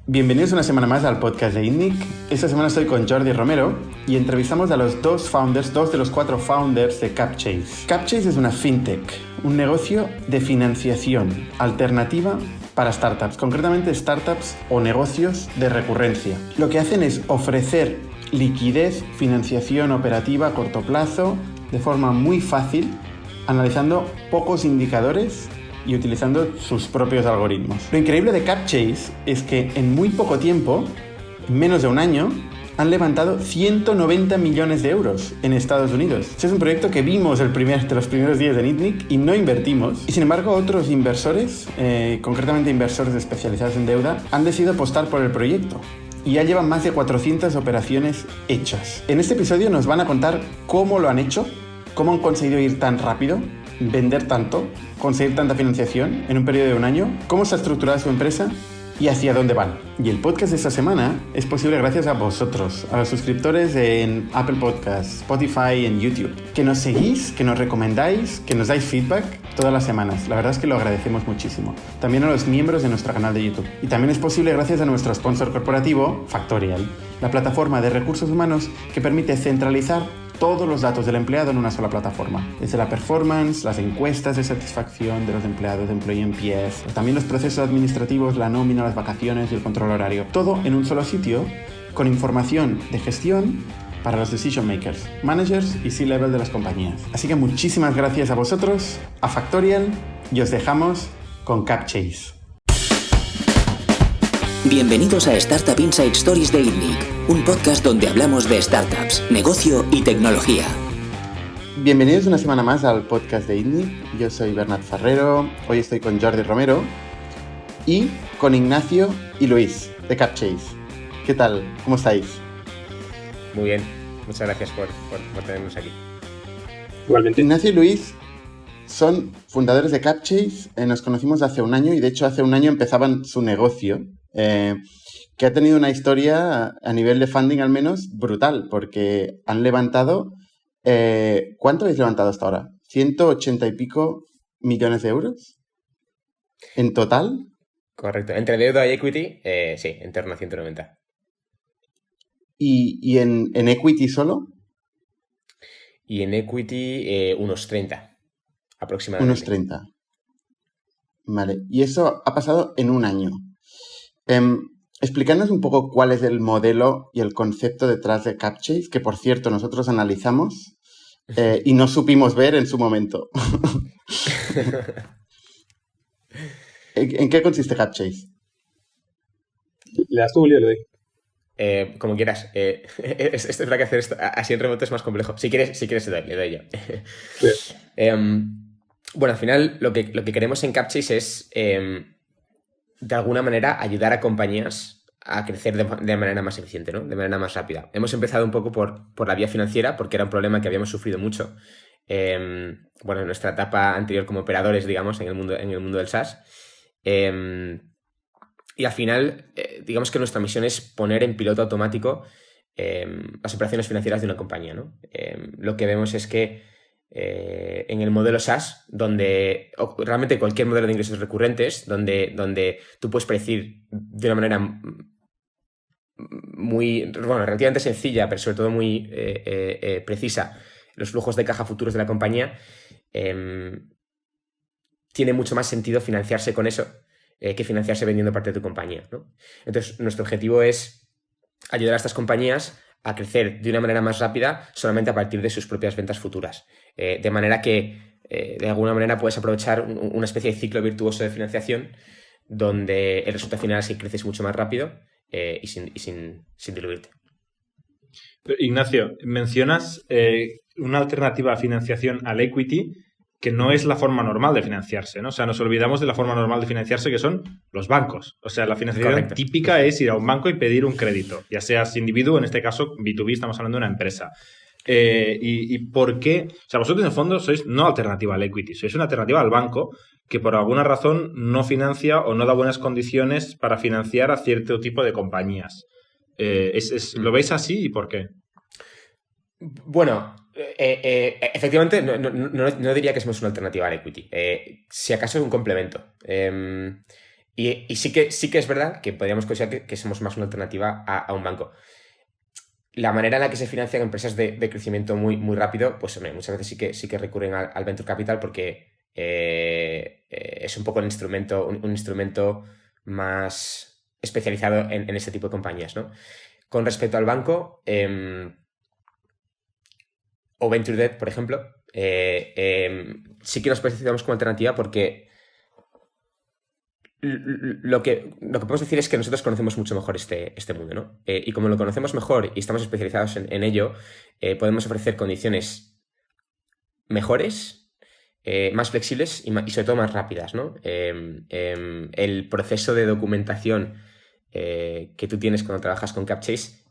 Bienvenidos una semana más al podcast de ITNIC. Esta semana estoy con Jordi Romero y entrevistamos a los dos de los 4 founders de Capchase. Capchase es una fintech, un negocio de financiación alternativa para startups, concretamente startups o negocios de recurrencia. Lo que hacen es ofrecer liquidez, financiación operativa a corto plazo, de forma muy fácil, analizando pocos indicadores y utilizando sus propios algoritmos. Lo increíble de Capchase es que en muy poco tiempo, en menos de un año, han levantado 190 millones de euros en Estados Unidos. Este es un proyecto que vimos de los primeros días de ITNIC y no invertimos. Y sin embargo, otros inversores, concretamente inversores especializados en deuda, han decidido apostar por el proyecto. Y ya llevan más de 400 operaciones hechas. En este episodio nos van a contar cómo lo han hecho, cómo han conseguido ir tan rápido, vender tanto, conseguir tanta financiación en un periodo de un año, cómo está estructurada su empresa y hacia dónde van. Y el podcast de esta semana es posible gracias a vosotros, a los suscriptores en Apple Podcasts, Spotify y en YouTube, que nos seguís, que nos recomendáis, que nos dais feedback todas las semanas. La verdad es que lo agradecemos muchísimo. También a los miembros de nuestro canal de YouTube. Y también es posible gracias a nuestro sponsor corporativo, Factorial, la plataforma de recursos humanos que permite centralizar todos los datos del empleado en una sola plataforma. Desde la performance, las encuestas de satisfacción de los empleados, de Employee NPS, también los procesos administrativos, la nómina, las vacaciones y el control horario. Todo en un solo sitio, con información de gestión para los decision makers, managers y C-level de las compañías. Así que muchísimas gracias a vosotros, a Factorial, y os dejamos con Capchase. Bienvenidos a Startup Inside Stories de ITNIC, un podcast donde hablamos de startups, negocio y tecnología. Bienvenidos una semana más al podcast de ITNIC. Yo soy Bernat Ferrero, hoy estoy con Jordi Romero y con Ignacio y Luis de Capchase. ¿Qué tal? ¿Cómo estáis? Muy bien, muchas gracias por tenernos aquí. Igualmente. Ignacio y Luis son fundadores de Capchase, nos conocimos hace un año y de hecho hace un año empezaban su negocio. Que ha tenido una historia a nivel de funding al menos brutal, porque han levantado, ¿cuánto habéis levantado hasta ahora? 180 y pico millones de euros en total. Correcto, entre deuda y equity, sí, en torno a 190. ¿Y en equity solo? Y en equity unos 30 aproximadamente. Unos 30. Vale, y eso ha pasado en un año. Explícanos un poco cuál es el modelo y el concepto detrás de Capchase, que por cierto nosotros analizamos y no supimos ver en su momento. ¿En qué consiste Capchase? ¿Le das tú, Julio? Le doy. Como quieras. Es verdad que hacer esto así en remoto es más complejo. Si quieres le doy yo. Sí. Bueno, al final lo que queremos en Capchase es de alguna manera ayudar a compañías a crecer de manera más eficiente, ¿no? De manera más rápida. Hemos empezado un poco por la vía financiera, porque era un problema que habíamos sufrido mucho en nuestra etapa anterior como operadores, digamos, en el mundo del SaaS. Y al final, digamos que nuestra misión es poner en piloto automático las operaciones financieras de una compañía, ¿no? Lo que vemos es que en el modelo SaaS, donde realmente cualquier modelo de ingresos recurrentes, donde tú puedes predecir de una manera relativamente sencilla, pero sobre todo muy precisa, los flujos de caja futuros de la compañía, tiene mucho más sentido financiarse con eso que financiarse vendiendo parte de tu compañía, ¿no? Entonces, nuestro objetivo es ayudar a estas compañías a crecer de una manera más rápida solamente a partir de sus propias ventas futuras. De manera que, de alguna manera, puedes aprovechar una especie de ciclo virtuoso de financiación donde el resultado final es que creces mucho más rápido y sin diluirte. Ignacio, mencionas una alternativa a financiación al equity que no es la forma normal de financiarse, ¿no? O sea, nos olvidamos de la forma normal de financiarse, que son los bancos. O sea, la financiación Correcto. típica es ir a un banco y pedir un crédito, ya seas individuo, en este caso B2B, estamos hablando de una empresa. ¿Y por qué? O sea, vosotros en el fondo sois no alternativa al equity, sois una alternativa al banco que por alguna razón no financia o no da buenas condiciones para financiar a cierto tipo de compañías. ¿Lo veis así y por qué? Bueno, efectivamente no diría que somos una alternativa al equity. Si acaso es un complemento. Y sí que es verdad que podríamos considerar que somos más una alternativa a un banco. La manera en la que se financian empresas de crecimiento muy, muy rápido, pues hombre, muchas veces sí que recurren al venture capital porque es un poco un instrumento más especializado en ese tipo de compañías, ¿no? Con respecto al banco, o Venture Debt, por ejemplo, sí que nos posicionamos como alternativa porque lo que podemos decir es que nosotros conocemos mucho mejor este mundo, ¿no? Y como lo conocemos mejor y estamos especializados en ello, podemos ofrecer condiciones mejores, más flexibles y sobre todo más rápidas, ¿no? El proceso de documentación que tú tienes cuando trabajas con CapChase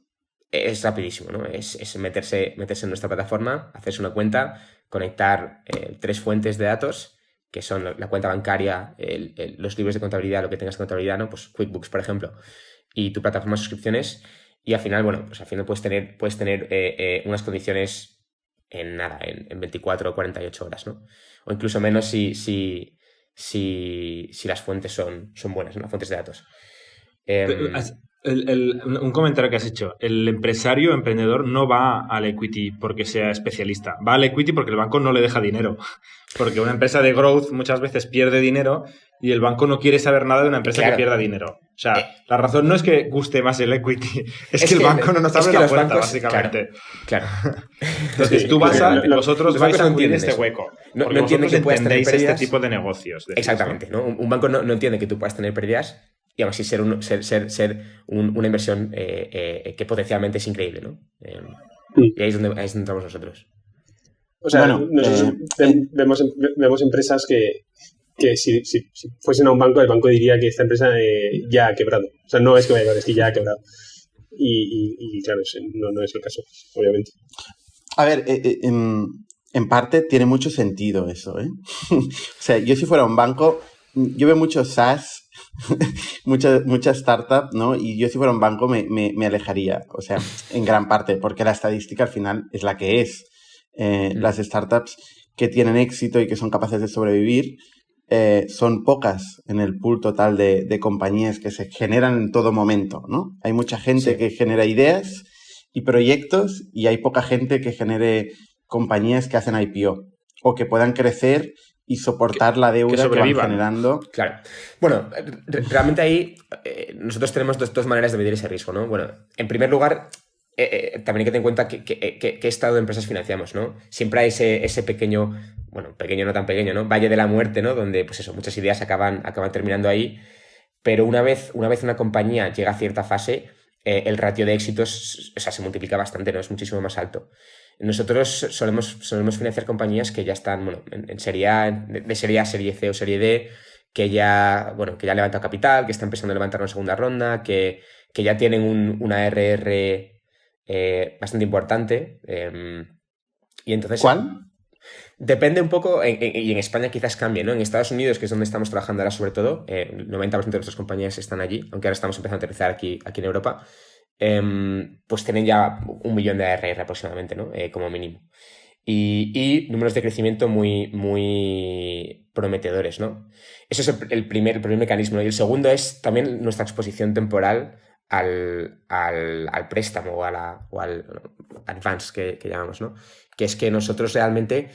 es rapidísimo, ¿no? Es meterse en nuestra plataforma, hacerse una cuenta, conectar 3 fuentes de datos, que son la cuenta bancaria, los libros de contabilidad, lo que tengas de contabilidad, ¿no? Pues QuickBooks, por ejemplo, y tu plataforma de suscripciones, y al final, bueno, pues al final puedes tener unas condiciones en nada, en 24 o 48 horas, ¿no? O incluso menos si las fuentes son buenas, ¿no? Las fuentes de datos. Un comentario que has hecho. El empresario emprendedor no va al equity porque sea especialista. Va al equity porque el banco no le deja dinero. Porque una empresa de growth muchas veces pierde dinero y el banco no quiere saber nada de una empresa que pierda dinero. O sea, la razón no es que guste más el equity, es que el banco no nos abre la puerta, bancos, básicamente. Claro. Entonces sí, vosotros vais a cubrir este hueco. No entiende que puedas tener pérdidas. Este tipo de negocios. Exactamente, ¿no? Un banco no entiende que tú puedas tener pérdidas y aún así ser una inversión que potencialmente es increíble, ¿no? Y ahí es donde entramos nosotros. O sea, nosotros vemos empresas que si fuesen a un banco, el banco diría que esta empresa ya ha quebrado. O sea, no es que vaya a quebrar, es que ya ha quebrado. Y claro, no es el caso, obviamente. A ver, en parte tiene mucho sentido eso, ¿eh? O sea, yo si fuera un banco, yo veo muchos SaaS, mucha startup, ¿no? Y yo si fuera un banco me alejaría, o sea, en gran parte, porque la estadística al final es la que es. Las startups que tienen éxito y que son capaces de sobrevivir son pocas en el pool total de compañías que se generan en todo momento, ¿no? Hay mucha gente que genera ideas y proyectos y hay poca gente que genere compañías que hacen IPO o que puedan crecer y soportar la deuda que van generando. Claro. Bueno, realmente ahí nosotros tenemos dos maneras de medir ese riesgo, ¿no? Bueno, en primer lugar, también hay que tener en cuenta qué estado de empresas financiamos, ¿no? Siempre hay ese pequeño, bueno, pequeño no tan pequeño, ¿no? Valle de la muerte, ¿no? Donde, pues eso, muchas ideas acaban terminando ahí, pero una vez una compañía llega a cierta fase, el ratio de éxitos, o sea, se multiplica bastante, ¿no? Es muchísimo más alto. Nosotros solemos financiar compañías que ya están, bueno, en serie A, de serie A, serie C o serie D, que ya han levantado capital, que están empezando a levantar una segunda ronda, que ya tienen una ARR bastante importante. Y entonces, ¿cuál? Depende un poco, y en España quizás cambie, ¿no? En Estados Unidos, que es donde estamos trabajando ahora sobre todo, el 90% de nuestras compañías están allí, aunque ahora estamos empezando a aterrizar aquí en Europa, pues tienen ya 1 millón de ARR aproximadamente, ¿no? Como mínimo. Y números de crecimiento muy, muy prometedores, ¿no? Eso es el primer mecanismo, ¿no? Y el segundo es también nuestra exposición temporal al préstamo o al advance que llamamos, ¿no? Que es que nosotros realmente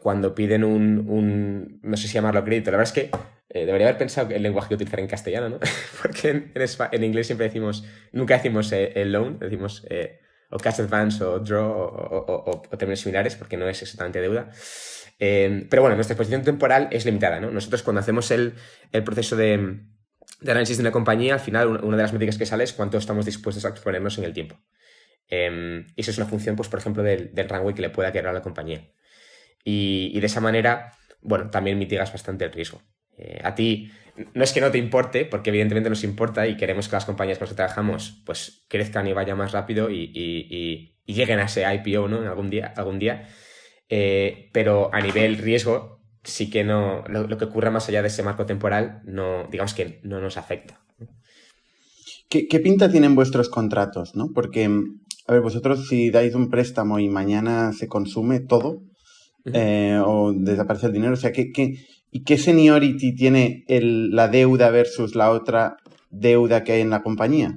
cuando piden no sé si llamarlo crédito, la verdad es que debería haber pensado el lenguaje que utilizar en castellano, ¿no? Porque en inglés siempre nunca decimos el loan, decimos o cash advance o draw o términos similares, porque no es exactamente deuda. Pero bueno, nuestra exposición temporal es limitada, ¿no? Nosotros cuando hacemos el proceso de análisis de una compañía, al final una de las métricas que sale es cuánto estamos dispuestos a exponernos en el tiempo. Y eso es una función, pues, por ejemplo, del runway que le pueda quedar a la compañía. Y de esa manera, bueno, también mitigas bastante el riesgo. A ti no es que no te importe, porque evidentemente nos importa y queremos que las compañías con las que trabajamos pues crezcan y vayan más rápido y lleguen a ese IPO, ¿no? Algún día. Pero a nivel riesgo, sí que no, lo que ocurra más allá de ese marco temporal, no, digamos que no nos afecta. ¿Qué pinta tienen vuestros contratos, ¿no? Porque, a ver, vosotros si dais un préstamo y mañana se consume todo, o desaparece el dinero, o sea, ¿Y qué seniority tiene la deuda versus la otra deuda que hay en la compañía?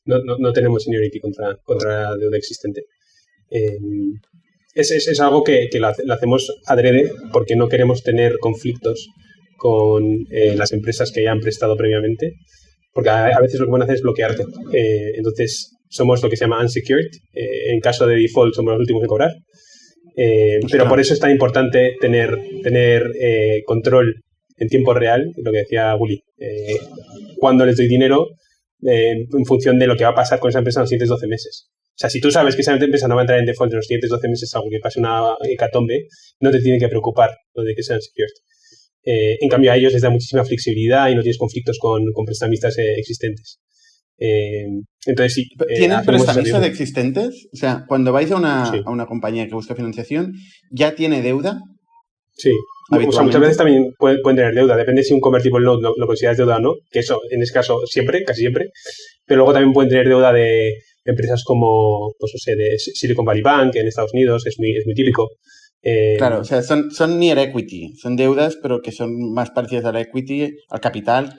No tenemos seniority contra la deuda existente. Es algo que lo hacemos adrede porque no queremos tener conflictos con las empresas que ya han prestado previamente, porque a veces lo que van a hacer es bloquearte. Entonces, somos lo que se llama unsecured. En caso de default, somos los últimos de cobrar. Pero por eso es tan importante tener control en tiempo real, lo que decía Willy. Cuando les doy dinero, en función de lo que va a pasar con esa empresa en los siguientes 12 meses. O sea, si tú sabes que esa empresa no va a entrar en default en los siguientes 12 meses, algo que pase una hecatombe, no te tiene que preocupar lo de que sean secured. En cambio, a ellos les da muchísima flexibilidad y no tienes conflictos con prestamistas existentes. Entonces, sí. ¿Tienen prestamistas existentes? O sea, cuando vais a una compañía que busca financiación, ¿ya tiene deuda? Sí. O sea, muchas veces también pueden tener deuda. Depende si un convertible note lo consideras deuda o no, que eso, en ese caso, casi siempre. Pero luego también pueden tener deuda de empresas como, pues no sé, de Silicon Valley Bank en Estados Unidos, es muy típico. Claro, o sea, son near equity. Son deudas, pero que son más parecidas a la equity, al capital,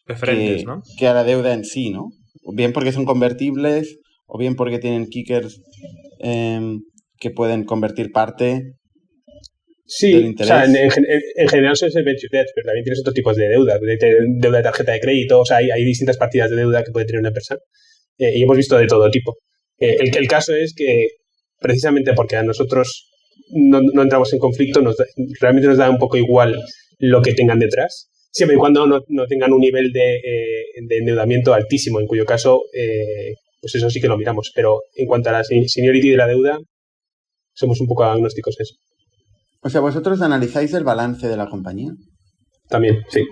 preferentes, ¿no? Que a la deuda en sí, ¿no? O bien porque son convertibles, o bien porque tienen kickers que pueden convertir parte del interés. O sea, en general eso es el venture debt, pero también tienes otros tipos de deuda, deuda de tarjeta de crédito, o sea, hay distintas partidas de deuda que puede tener una empresa, y hemos visto de todo tipo. El caso es que, precisamente porque a nosotros no entramos en conflicto, realmente nos da un poco igual lo que tengan detrás, siempre y cuando no tengan un nivel de endeudamiento altísimo, en cuyo caso, pues eso sí que lo miramos. Pero en cuanto a la seniority de la deuda, somos un poco agnósticos a eso. O sea, ¿vosotros analizáis el balance de la compañía? También, sí.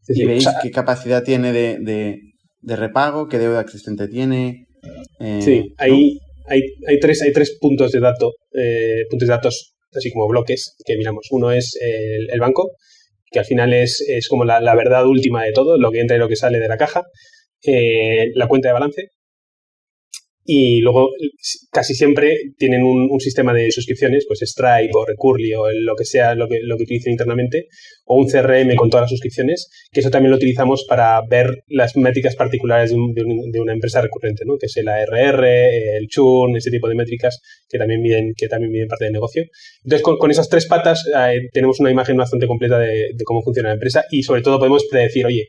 ¿Y veis qué capacidad tiene de repago, qué deuda existente tiene? Sí, hay tres puntos de datos, así como bloques, que miramos. Uno es el banco, que al final es como la verdad última de todo, lo que entra y lo que sale de la caja. La cuenta de balance. Y luego casi siempre tienen un sistema de suscripciones, pues Stripe o Recurly o lo que sea lo que utilicen internamente, o un CRM con todas las suscripciones, que eso también lo utilizamos para ver las métricas particulares de una empresa recurrente, ¿no? Que es el ARR, el churn, ese tipo de métricas que también miden parte del negocio. Entonces, con esas tres patas tenemos una imagen bastante completa de cómo funciona la empresa y sobre todo podemos predecir, oye,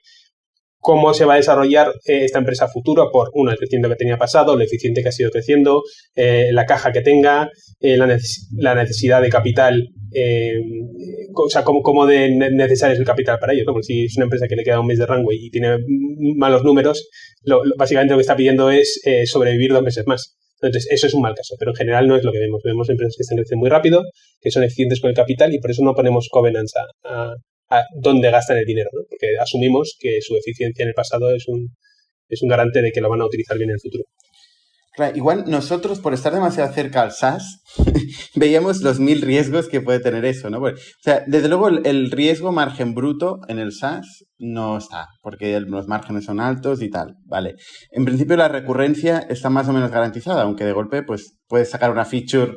cómo se va a desarrollar esta empresa a futuro por, el crecimiento que tenía pasado, lo eficiente que ha sido creciendo, la caja que tenga, la necesidad de capital, o sea, cómo de necesario es el capital para ellos, ¿no? Porque si es una empresa que le queda un mes de runway y tiene malos números, básicamente lo que está pidiendo es sobrevivir 2 meses más. Entonces, eso es un mal caso, pero en general no es lo que vemos. Vemos empresas que están creciendo muy rápido, que son eficientes con el capital y por eso no ponemos covenants a dónde gastan el dinero, ¿no? Porque asumimos que su eficiencia en el pasado es un garante de que lo van a utilizar bien en el futuro. Claro, igual nosotros, por estar demasiado cerca al SaaS, veíamos los 1000 riesgos que puede tener eso, ¿no? Porque, o sea, desde luego el riesgo margen bruto en el SaaS no está, porque los márgenes son altos y tal, ¿vale? En principio la recurrencia está más o menos garantizada, aunque de golpe pues puedes sacar una feature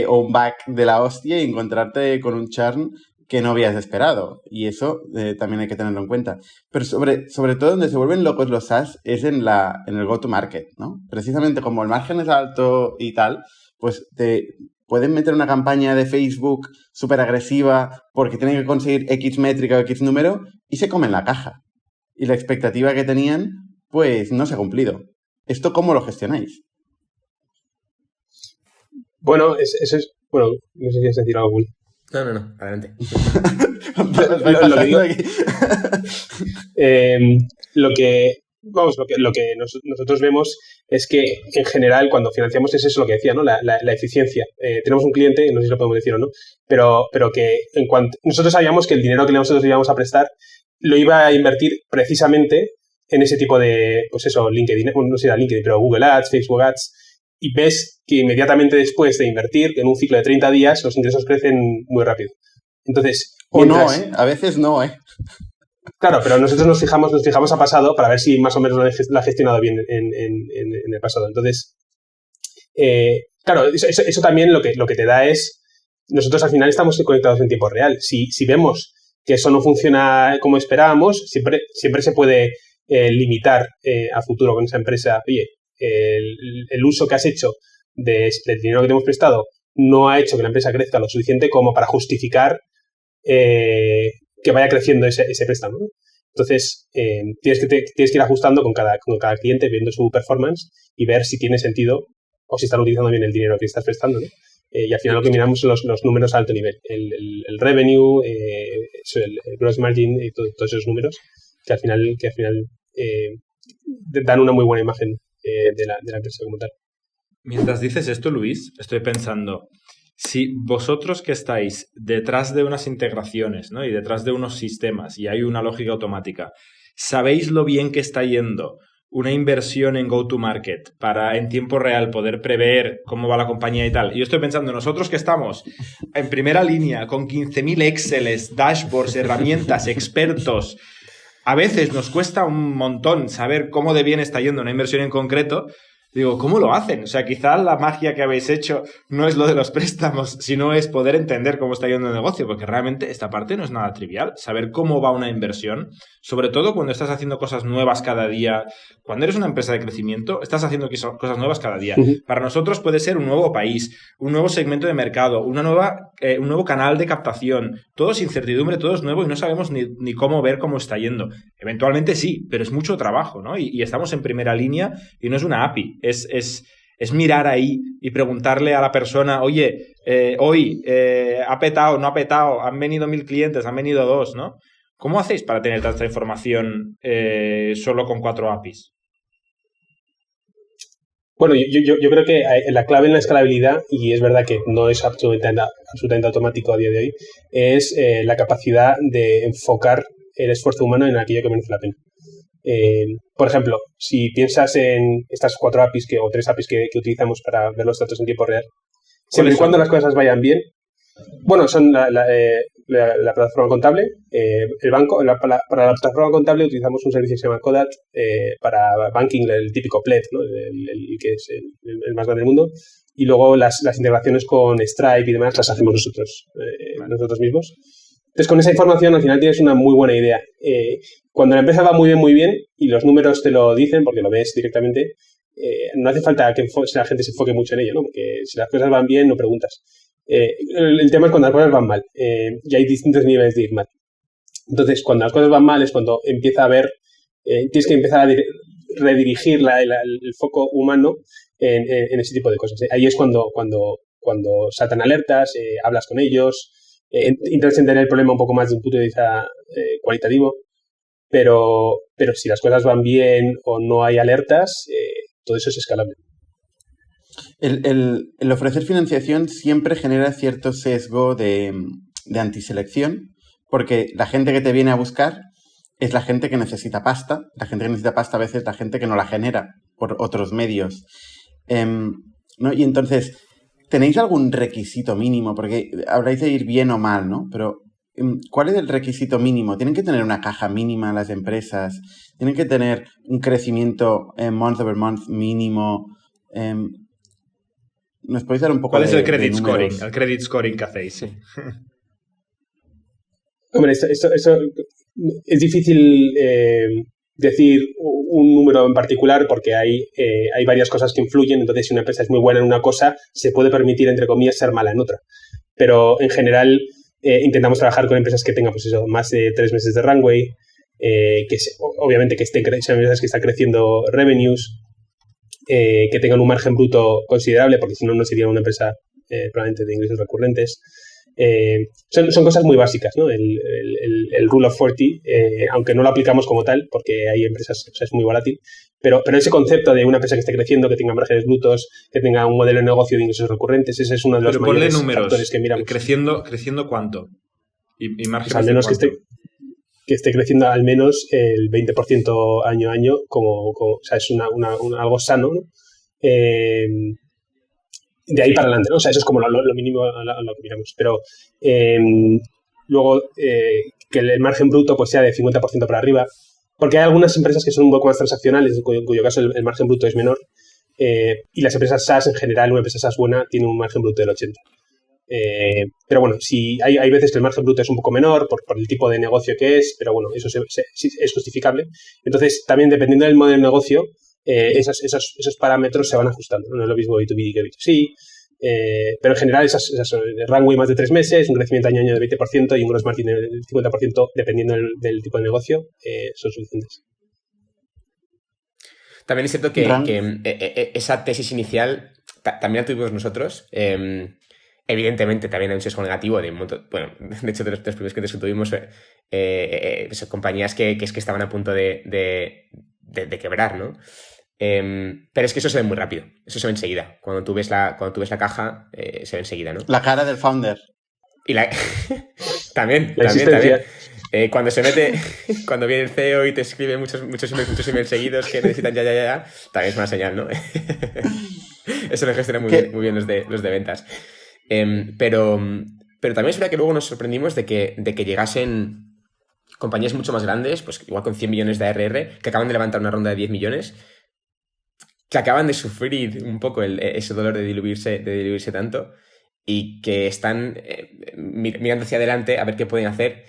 o un bug de la hostia y encontrarte con un churn que no habías esperado, y eso también hay que tenerlo en cuenta. Pero sobre todo donde se vuelven locos los SaaS es en el go-to-market, ¿no? Precisamente como el margen es alto y tal, pues te pueden meter una campaña de Facebook súper agresiva porque tienen que conseguir X métrica o X número y se comen la caja. Y la expectativa que tenían, pues no se ha cumplido. ¿Esto cómo lo gestionáis? Bueno, eso es... Bueno, no sé si quieres decir algo, Will. No, adelante. Lo que nosotros vemos es que en general cuando financiamos es eso lo que decía, ¿no? La eficiencia. Tenemos un cliente, no sé si lo podemos decir o no, pero que en cuanto nosotros sabíamos que el dinero que nosotros íbamos a prestar lo iba a invertir precisamente en ese tipo de, pues eso, LinkedIn, no sé si era LinkedIn, pero Google Ads, Facebook Ads. Y ves que inmediatamente después de invertir, en un ciclo de 30 días, los ingresos crecen muy rápido. Entonces... O no, a veces no, Claro, pero nosotros nos fijamos a pasado para ver si más o menos lo ha gestionado bien en el pasado. Entonces, claro, eso también lo que te da es nosotros al final estamos conectados en tiempo real. Si vemos que eso no funciona como esperábamos, siempre se puede limitar a futuro con esa empresa. Oye, el uso que has hecho del dinero que te hemos prestado no ha hecho que la empresa crezca lo suficiente como para justificar que vaya creciendo ese préstamo, ¿no? Entonces, tienes que ir ajustando con cada cliente, viendo su performance y ver si tiene sentido o si están utilizando bien el dinero que estás prestando, ¿no? Y al final lo que miramos son los números a alto nivel. El revenue, el gross margin y todos esos números que al final dan una muy buena imagen de la empresa como tal. Mientras dices esto, Luis, estoy pensando, si vosotros que estáis detrás de unas integraciones, ¿no? Y detrás de unos sistemas y hay una lógica automática, ¿sabéis lo bien que está yendo una inversión en go-to-market para en tiempo real poder prever cómo va la compañía y tal? Y yo estoy pensando, nosotros que estamos en primera línea con 15.000 Exceles, dashboards, herramientas, expertos, a veces nos cuesta un montón saber cómo de bien está yendo una inversión en concreto. Digo, ¿cómo lo hacen? O sea, quizás la magia que habéis hecho no es lo de los préstamos, sino es poder entender cómo está yendo el negocio, porque realmente esta parte no es nada trivial. Saber cómo va una inversión, sobre todo cuando estás haciendo cosas nuevas cada día. Cuando eres una empresa de crecimiento, estás haciendo cosas nuevas cada día. Para nosotros puede ser un nuevo país, un nuevo segmento de mercado, un nuevo canal de captación. Todo es incertidumbre, todo es nuevo y no sabemos ni cómo ver cómo está yendo. Eventualmente sí, pero es mucho trabajo, ¿no? Y estamos en primera línea y no es una API. Es mirar ahí y preguntarle a la persona, oye, hoy ha petado, no ha petado, han venido 1.000 clientes, han venido 2, ¿no? ¿Cómo hacéis para tener tanta información solo con 4 APIs? Bueno, yo creo que la clave en la escalabilidad, y es verdad que no es absolutamente automático a día de hoy, es la capacidad de enfocar el esfuerzo humano en aquello que merece la pena. Por ejemplo, si piensas en estas 4 APIs o 3 APIs que utilizamos para ver los datos en tiempo real, siempre y cuando las cosas vayan bien, bueno, son la plataforma contable, el banco. Para la plataforma contable utilizamos un servicio que se llama Codat, para banking, el típico Pledge, ¿no? el que es el más grande del mundo, y luego las integraciones con Stripe y demás las hacemos nosotros mismos. Entonces, con esa información al final tienes una muy buena idea. Cuando la empresa va muy bien, y los números te lo dicen porque lo ves directamente, no hace falta que la gente se enfoque mucho en ello, ¿no? Porque si las cosas van bien, no preguntas. El tema es cuando las cosas van mal, y hay distintos niveles de ir mal. Entonces, cuando las cosas van mal es cuando empieza a haber, tienes que empezar a redirigir el foco humano en ese tipo de cosas. Ahí es cuando saltan alertas, hablas con ellos, intentas entender el problema un poco más desde un punto de vista cualitativo, pero si las cosas van bien o no hay alertas, todo eso es escalable. El ofrecer financiación siempre genera cierto sesgo de antiselección, porque la gente que te viene a buscar es la gente que necesita pasta. La gente que necesita pasta a veces es la gente que no la genera por otros medios. ¿No? Y entonces, ¿tenéis algún requisito mínimo? Porque habláis de ir bien o mal, ¿no? Pero ¿cuál es el requisito mínimo? ¿Tienen que tener una caja mínima las empresas? ¿Tienen que tener un crecimiento month over month mínimo? ¿Nos podéis dar un poco ¿Cuál es el credit scoring? El credit scoring que hacéis. Sí. Hombre, eso es difícil decir un número en particular porque hay varias cosas que influyen. Entonces, si una empresa es muy buena en una cosa, se puede permitir, entre comillas, ser mala en otra. Pero, en general, intentamos trabajar con empresas que tengan, pues eso, más de 3 meses de runway, obviamente que sean empresas que están creciendo revenues, que tengan un margen bruto considerable, porque si no, no sería una empresa probablemente de ingresos recurrentes. Son cosas muy básicas, ¿no? El Rule of 40, aunque no lo aplicamos como tal, porque hay empresas, o sea, es muy volátil, pero ese concepto de una empresa que esté creciendo, que tenga márgenes brutos, que tenga un modelo de negocio de ingresos recurrentes, ese es uno de los mayores factores que miramos. ¿Creciendo cuánto? ¿Y márgenes? Pues al menos que esté creciendo al menos el 20% año a año, o sea, es algo sano, ¿no? De ahí para adelante, ¿no? O sea, eso es como lo mínimo a lo que miramos. Pero luego que el margen bruto pues sea de 50% para arriba, porque hay algunas empresas que son un poco más transaccionales, en cuyo caso el margen bruto es menor, y las empresas SaaS en general, una empresa SaaS buena tiene un margen bruto del 80%. Pero bueno, si hay veces que el margen bruto es un poco menor por el tipo de negocio que es, pero bueno, eso es justificable. Entonces, también dependiendo del modelo de negocio, esos parámetros se van ajustando. No es lo mismo B2B que B2C, pero en general esas runway más de 3 meses, un crecimiento año a año de 20% y un gross margin del 50%, dependiendo del tipo de negocio, son suficientes. También es cierto que esa tesis inicial también la tuvimos nosotros. Evidentemente también hay un sesgo negativo de un montón, bueno, de hecho de los primeros clientes que tuvimos, compañías que estaban a punto de quebrar, ¿no? Pero es que eso se ve muy rápido, eso se ve enseguida. Cuando tú ves la caja, se ve enseguida, ¿no? La cara del founder. Y también. Cuando se mete, cuando viene el CEO y te escribe muchos emails seguidos que necesitan ya, también es una señal, ¿no? Eso lo gestionan muy bien los de ventas. Pero también es verdad que luego nos sorprendimos de que llegasen compañías mucho más grandes, pues igual con 100 millones de ARR, que acaban de levantar una ronda de 10 millones, que acaban de sufrir un poco ese dolor de diluirse tanto y que están mirando hacia adelante a ver qué pueden hacer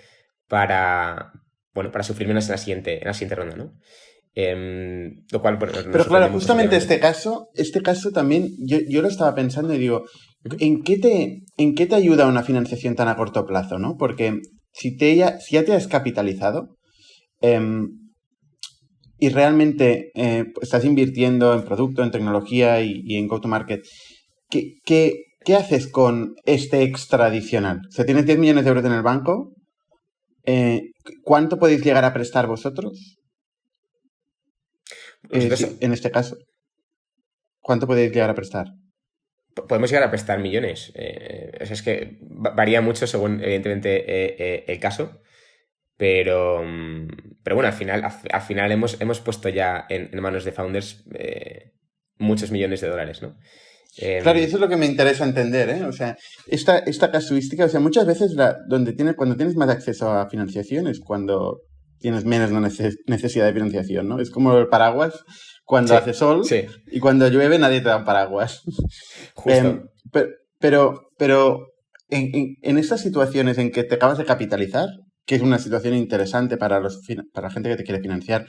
para sufrir menos en la siguiente ronda, ¿no? Lo cual, bueno, pero claro, justamente este caso también, yo lo estaba pensando y digo, ¿en qué te ayuda una financiación tan a corto plazo, ¿no? Porque si ya te has capitalizado y realmente estás invirtiendo en producto, en tecnología y en go-to-market, ¿qué haces con este extra adicional? O sea, tienes 10 millones de euros en el banco, ¿cuánto podéis llegar a prestar vosotros? En este caso, ¿cuánto podéis llegar a prestar? Podemos llegar a prestar millones. Es que varía mucho según, evidentemente, el caso. Pero bueno, al final hemos puesto ya en manos de founders muchos millones de dólares, ¿no? Claro, y eso es lo que me interesa entender, ¿eh? O sea, esta casuística, o sea, muchas veces cuando tienes más acceso a financiación es cuando tienes menos necesidad de financiación, ¿no? Es como el paraguas cuando hace sol y cuando llueve nadie te da un paraguas. Justo. Pero en estas situaciones en que te acabas de capitalizar, que es una situación interesante para la gente que te quiere financiar,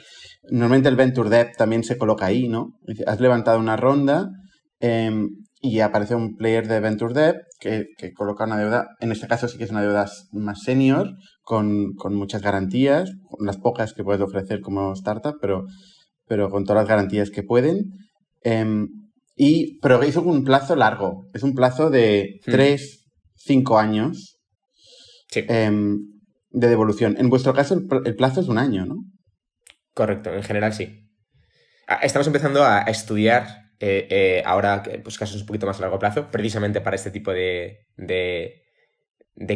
normalmente el Venture Debt también se coloca ahí, ¿no? Has levantado una ronda y aparece un player de Venture Debt que coloca una deuda, en este caso sí que es una deuda más senior, con muchas garantías, con las pocas que puedes ofrecer como startup, pero con todas las garantías que pueden. Pero es un plazo largo, es un plazo de 3-5 años de devolución. En vuestro caso el plazo es 1 año, ¿no? Correcto, en general sí. Estamos empezando a estudiar ahora pues, casos un poquito más a largo plazo, precisamente para este tipo de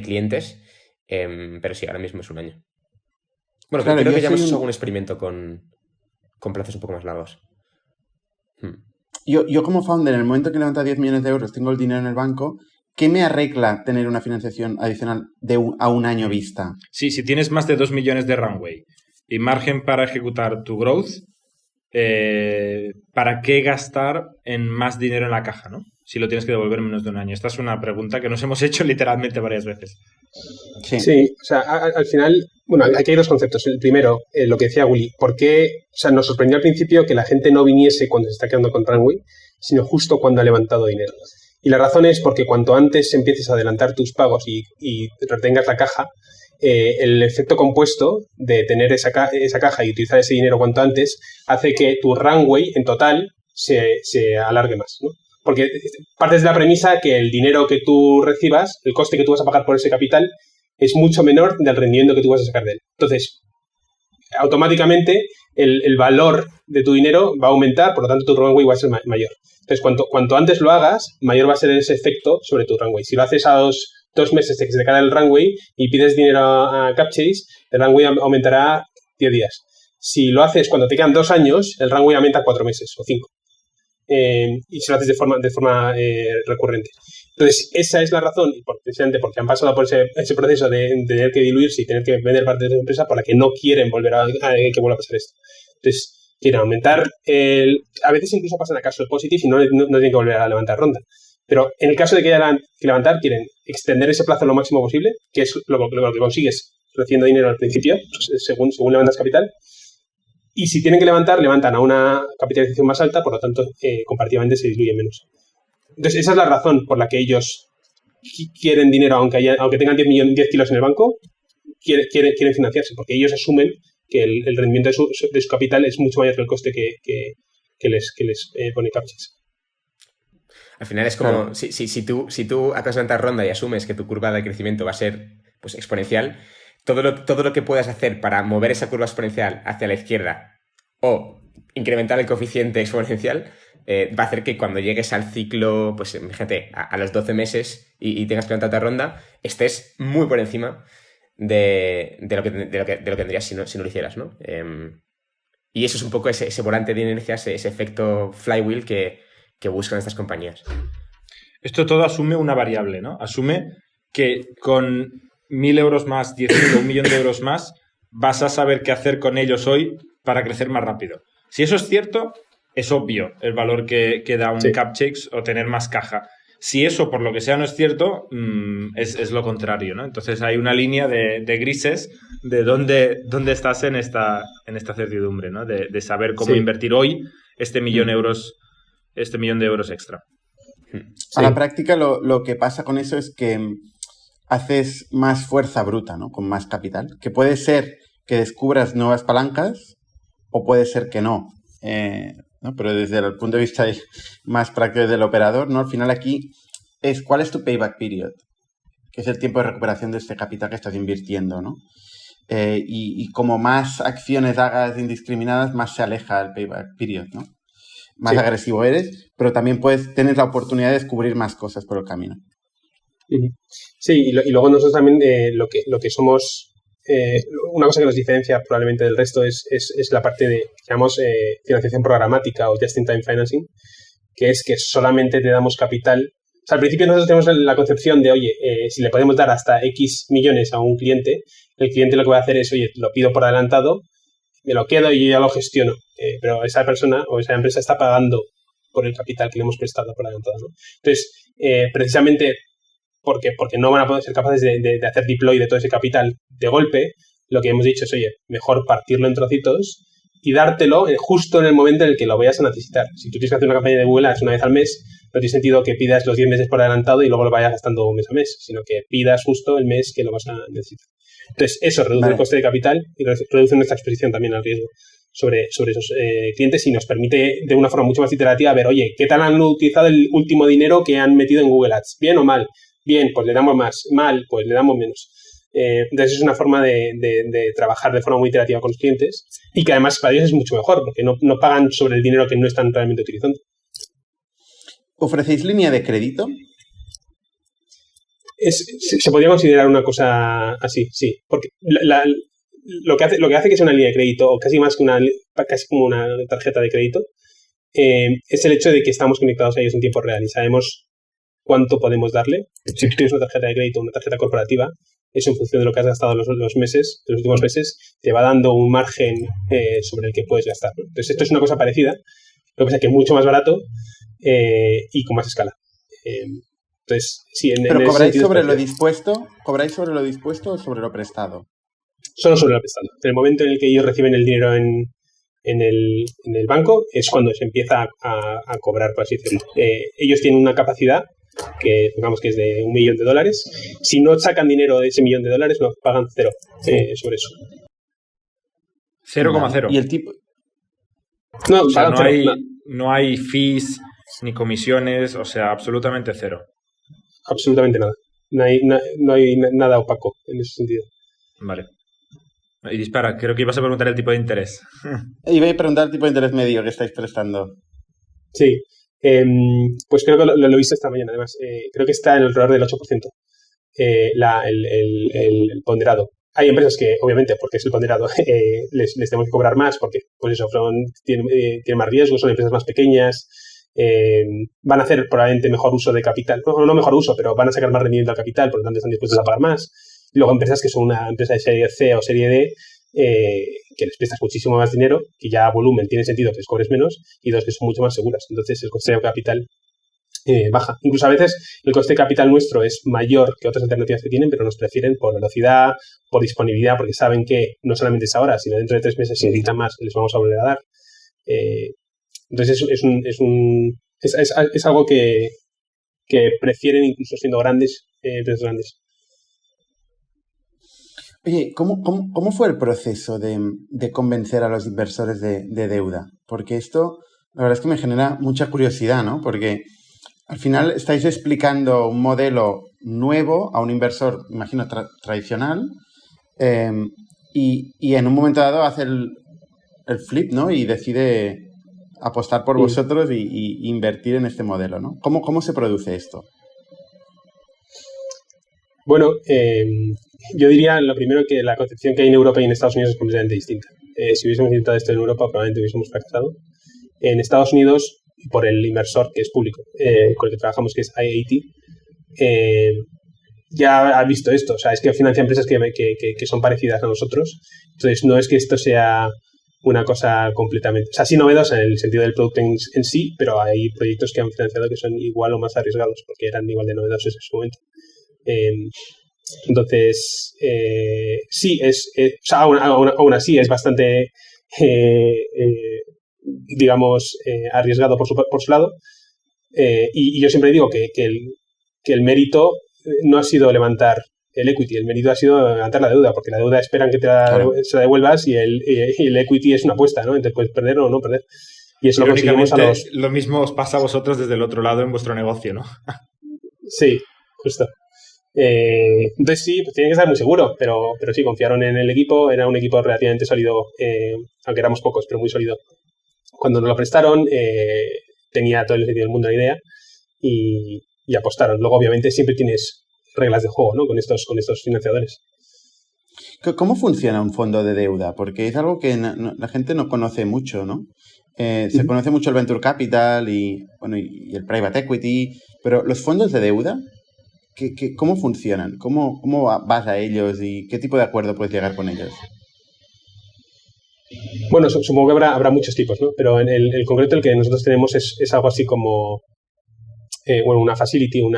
clientes, pero sí, ahora mismo es 1 año. Bueno, claro, creo que ya hemos hecho algún experimento con plazos un poco más largos. Yo como founder, en el momento que levanta 10 millones de euros, tengo el dinero en el banco, ¿qué me arregla tener una financiación adicional a 1 año vista? Sí, si tienes más de 2 millones de runway y margen para ejecutar tu growth, ¿para qué gastar en más dinero en la caja, ¿no? Si lo tienes que devolver en menos de 1 año. Esta es una pregunta que nos hemos hecho literalmente varias veces. Sí, o sea, al final, bueno, aquí hay 2 conceptos. El primero, lo que decía Willy, ¿por qué? O sea, nos sorprendió al principio que la gente no viniese cuando se está quedando con runway, sino justo cuando ha levantado dinero. Y la razón es porque cuanto antes empieces a adelantar tus pagos y retengas la caja, el efecto compuesto de tener esa caja y utilizar ese dinero cuanto antes hace que tu runway en total se alargue más, ¿no? Porque partes de la premisa que el dinero que tú recibas, el coste que tú vas a pagar por ese capital, es mucho menor del rendimiento que tú vas a sacar de él. Entonces, automáticamente el valor de tu dinero va a aumentar, por lo tanto tu runway va a ser mayor. Entonces, cuanto antes lo hagas, mayor va a ser ese efecto sobre tu runway. Si lo haces a 2 meses de que se te cae el runway y pides dinero a CapChase, el runway aumentará 10 días. Si lo haces cuando te quedan 2 años, el runway aumenta 4 meses o 5. Y si lo haces de forma recurrente. Entonces, esa es la razón, precisamente porque han pasado por ese proceso de tener que diluirse y tener que vender parte de tu empresa, por la que no quieren volver a que vuelva a pasar esto. Entonces, quieren aumentar a veces incluso pasan a cash flow positive y no tienen que volver a levantar ronda. Pero en el caso de que haya que levantar, quieren extender ese plazo lo máximo posible, que es lo que consigues recibiendo dinero al principio, según levantas capital. Y si tienen que levantan a una capitalización más alta, por lo tanto, comparativamente se diluye menos. Entonces, esa es la razón por la que ellos quieren dinero, aunque tengan 10 kilos en el banco, quieren financiarse, porque ellos asumen que el rendimiento de su capital es mucho mayor que el coste que les pone CapChase. Al final es como, claro, si tú acabas de levantar ronda y asumes que tu curva de crecimiento va a ser pues, exponencial, todo lo que puedas hacer para mover esa curva exponencial hacia la izquierda o incrementar el coeficiente exponencial va a hacer que cuando llegues al ciclo, pues fíjate, a los 12 meses y tengas que levantar otra ronda, estés muy por encima de lo que tendrías si no lo hicieras, ¿no? Y eso es un poco ese volante de inercia, ese efecto flywheel que buscan estas compañías. Esto todo asume una variable, ¿no? Asume que con 1.000 euros más, 10.000 o 1 millón de euros más, vas a saber qué hacer con ellos hoy para crecer más rápido. Si eso es cierto, es obvio el valor que da un CapChase o tener más caja. Si eso, por lo que sea, no es cierto, es lo contrario, ¿no? Entonces hay una línea de grises de dónde estás en esta certidumbre, ¿no? De saber cómo invertir hoy este millón de euros extra. A la práctica lo que pasa con eso es que haces más fuerza bruta, ¿no? Con más capital. Que puede ser que descubras nuevas palancas o puede ser que no. ¿No? Pero desde el punto de vista más práctico del operador, ¿no? Al final aquí es ¿cuál es tu payback period? Que es el tiempo de recuperación de este capital que estás invirtiendo, ¿no? Y como más acciones hagas indiscriminadas, más se aleja el payback period, ¿no? Más agresivo eres, pero también tienes la oportunidad de descubrir más cosas por el camino. Sí, y luego nosotros también lo que somos... una cosa que nos diferencia probablemente del resto es la parte de, llamamos, financiación programática o just-in-time financing, que es que solamente te damos capital. O sea, al principio nosotros tenemos la concepción de, oye, si le podemos dar hasta X millones a un cliente, el cliente lo que va a hacer es, oye, lo pido por adelantado, me lo quedo y yo ya lo gestiono. Pero esa persona o esa empresa está pagando por el capital que le hemos prestado por adelantado, ¿no? Entonces, precisamente... Porque no van a poder ser capaces de hacer deploy de todo ese capital de golpe, lo que hemos dicho es, oye, mejor partirlo en trocitos y dártelo justo en el momento en el que lo vayas a necesitar. Si tú tienes que hacer una campaña de Google Ads una vez al mes, no tiene sentido que pidas los 10 meses por adelantado y luego lo vayas gastando mes a mes, sino que pidas justo el mes que lo vas a necesitar. Entonces, eso reduce el coste de capital y reduce nuestra exposición también al riesgo sobre esos clientes y nos permite de una forma mucho más iterativa ver, oye, ¿qué tal han utilizado el último dinero que han metido en Google Ads? ¿Bien o mal? Bien, pues le damos más. Mal, pues le damos menos. Entonces es una forma de trabajar de forma muy iterativa con los clientes y que además para ellos es mucho mejor porque no pagan sobre el dinero que no están realmente utilizando. ¿Ofrecéis línea de crédito? Se podría considerar una cosa así, sí. Porque lo que hace que sea una línea de crédito o casi como una tarjeta de crédito es el hecho de que estamos conectados a ellos en tiempo real y sabemos cuánto podemos darle. Si tú tienes una tarjeta de crédito, una tarjeta corporativa, eso en función de lo que has gastado los últimos meses, te va dando un margen sobre el que puedes gastar, ¿no? Entonces, esto es una cosa parecida, lo que pasa es que es mucho más barato y con más escala. Entonces, sí, ¿Pero cobráis sobre lo dispuesto? ¿Cobráis sobre lo dispuesto o sobre lo prestado? Solo sobre lo prestado. En el momento en el que ellos reciben el dinero en el banco, es cuando se empieza a cobrar, por así decirlo. Ellos tienen una capacidad que digamos que es de $1 millón. Si no sacan dinero de ese $1 millón, nos pagan 0 sobre eso. 0,0. ¿Y el tipo? No, o sea, no hay fees ni comisiones, o sea, absolutamente 0. Absolutamente nada. No hay nada opaco en ese sentido. Vale. Y dispara, creo que ibas a preguntar el tipo de interés. Iba a preguntar el tipo de interés medio que estáis prestando. Sí. Pues creo que lo he visto esta mañana, además. Creo que está en alrededor del 8%. El ponderado. Hay empresas que, obviamente, porque es el ponderado, les tenemos que cobrar más porque, pues eso, tienen más riesgos, son empresas más pequeñas, van a hacer probablemente mejor uso de capital. No mejor uso, pero van a sacar más rendimiento al capital, por lo tanto están dispuestos a pagar más. Y luego empresas que son una empresa de serie C o serie D, que les prestas muchísimo más dinero, que ya a volumen tiene sentido que les cobres menos, y dos, que son mucho más seguras. Entonces el coste de capital baja. Incluso a veces el coste de capital nuestro es mayor que otras alternativas que tienen, pero nos prefieren por velocidad, por disponibilidad, porque saben que no solamente es ahora, sino dentro de 3 meses, si necesitan más, les vamos a volver a dar. Entonces es algo que prefieren incluso siendo grandes, empresas grandes. Oye, ¿cómo fue el proceso de convencer a los inversores de deuda? Porque esto, la verdad es que me genera mucha curiosidad, ¿no? Porque al final estáis explicando un modelo nuevo a un inversor, imagino, tradicional, y en un momento dado hace el flip, ¿no? Y decide apostar por vosotros y invertir en este modelo, ¿no? ¿Cómo se produce esto? Bueno, yo diría lo primero que la concepción que hay en Europa y en Estados Unidos es completamente distinta. Si hubiésemos intentado esto en Europa, probablemente hubiésemos fracasado. En Estados Unidos, por el inversor que es público, con el que trabajamos, que es IAT, ya ha visto esto. O sea, es que financia empresas que son parecidas a nosotros. Entonces, no es que esto sea una cosa completamente... O sea, sí novedosa en el sentido del producto en sí, pero hay proyectos que han financiado que son igual o más arriesgados, porque eran igual de novedosos en su momento. Entonces, sí, o sea, aún así es bastante, digamos, arriesgado por su lado. Y yo siempre digo que el mérito no ha sido levantar el equity, el mérito ha sido levantar la deuda, porque la deuda esperan que se la devuelvas y el equity es una apuesta, ¿no? Entonces puedes perder o no perder. Y eso lo conseguimos lo mismo os pasa a vosotros desde el otro lado en vuestro negocio, ¿no? Sí, justo. Entonces sí, pues tienen que estar muy seguros, pero sí, confiaron en el equipo. Era un equipo relativamente sólido, aunque éramos pocos, pero muy sólido. Cuando nos lo prestaron, tenía todo el sentido del mundo la idea y apostaron. Luego, obviamente, siempre tienes reglas de juego, ¿no? con estos financiadores. ¿Cómo funciona un fondo de deuda? Porque es algo que la gente no conoce mucho, ¿no? Se conoce mucho el Venture Capital y el Private Equity, pero los fondos de deuda, ¿cómo funcionan? ¿Cómo vas a ellos y qué tipo de acuerdo puedes llegar con ellos? Bueno, supongo que habrá muchos tipos, ¿no? Pero en el concreto el que nosotros tenemos es algo así como una facility, un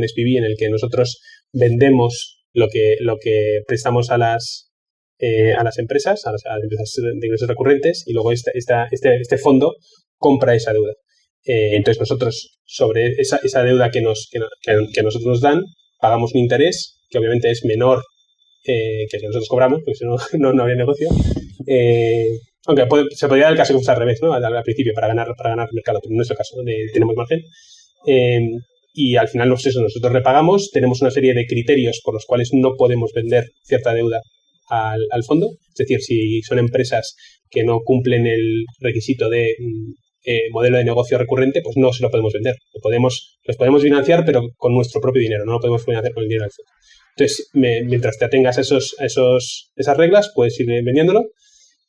SPV en el que nosotros vendemos lo que prestamos a las empresas, a las empresas de ingresos recurrentes, y luego este fondo compra esa deuda. Entonces nosotros sobre esa deuda que nosotros nos dan pagamos un interés que obviamente es menor que el que nosotros cobramos, porque si no habría negocio. Aunque se podría dar el caso que fuese al revés, ¿no? Al principio para ganar mercado, pero en nuestro caso tenemos margen. Y al final nosotros repagamos, tenemos una serie de criterios por los cuales no podemos vender cierta deuda al fondo. Es decir, si son empresas que no cumplen el requisito de modelo de negocio recurrente, pues no se lo podemos vender. Los podemos financiar, pero con nuestro propio dinero, no lo podemos financiar con el dinero del fondo. Entonces, mientras te atengas a esas reglas, puedes ir vendiéndolo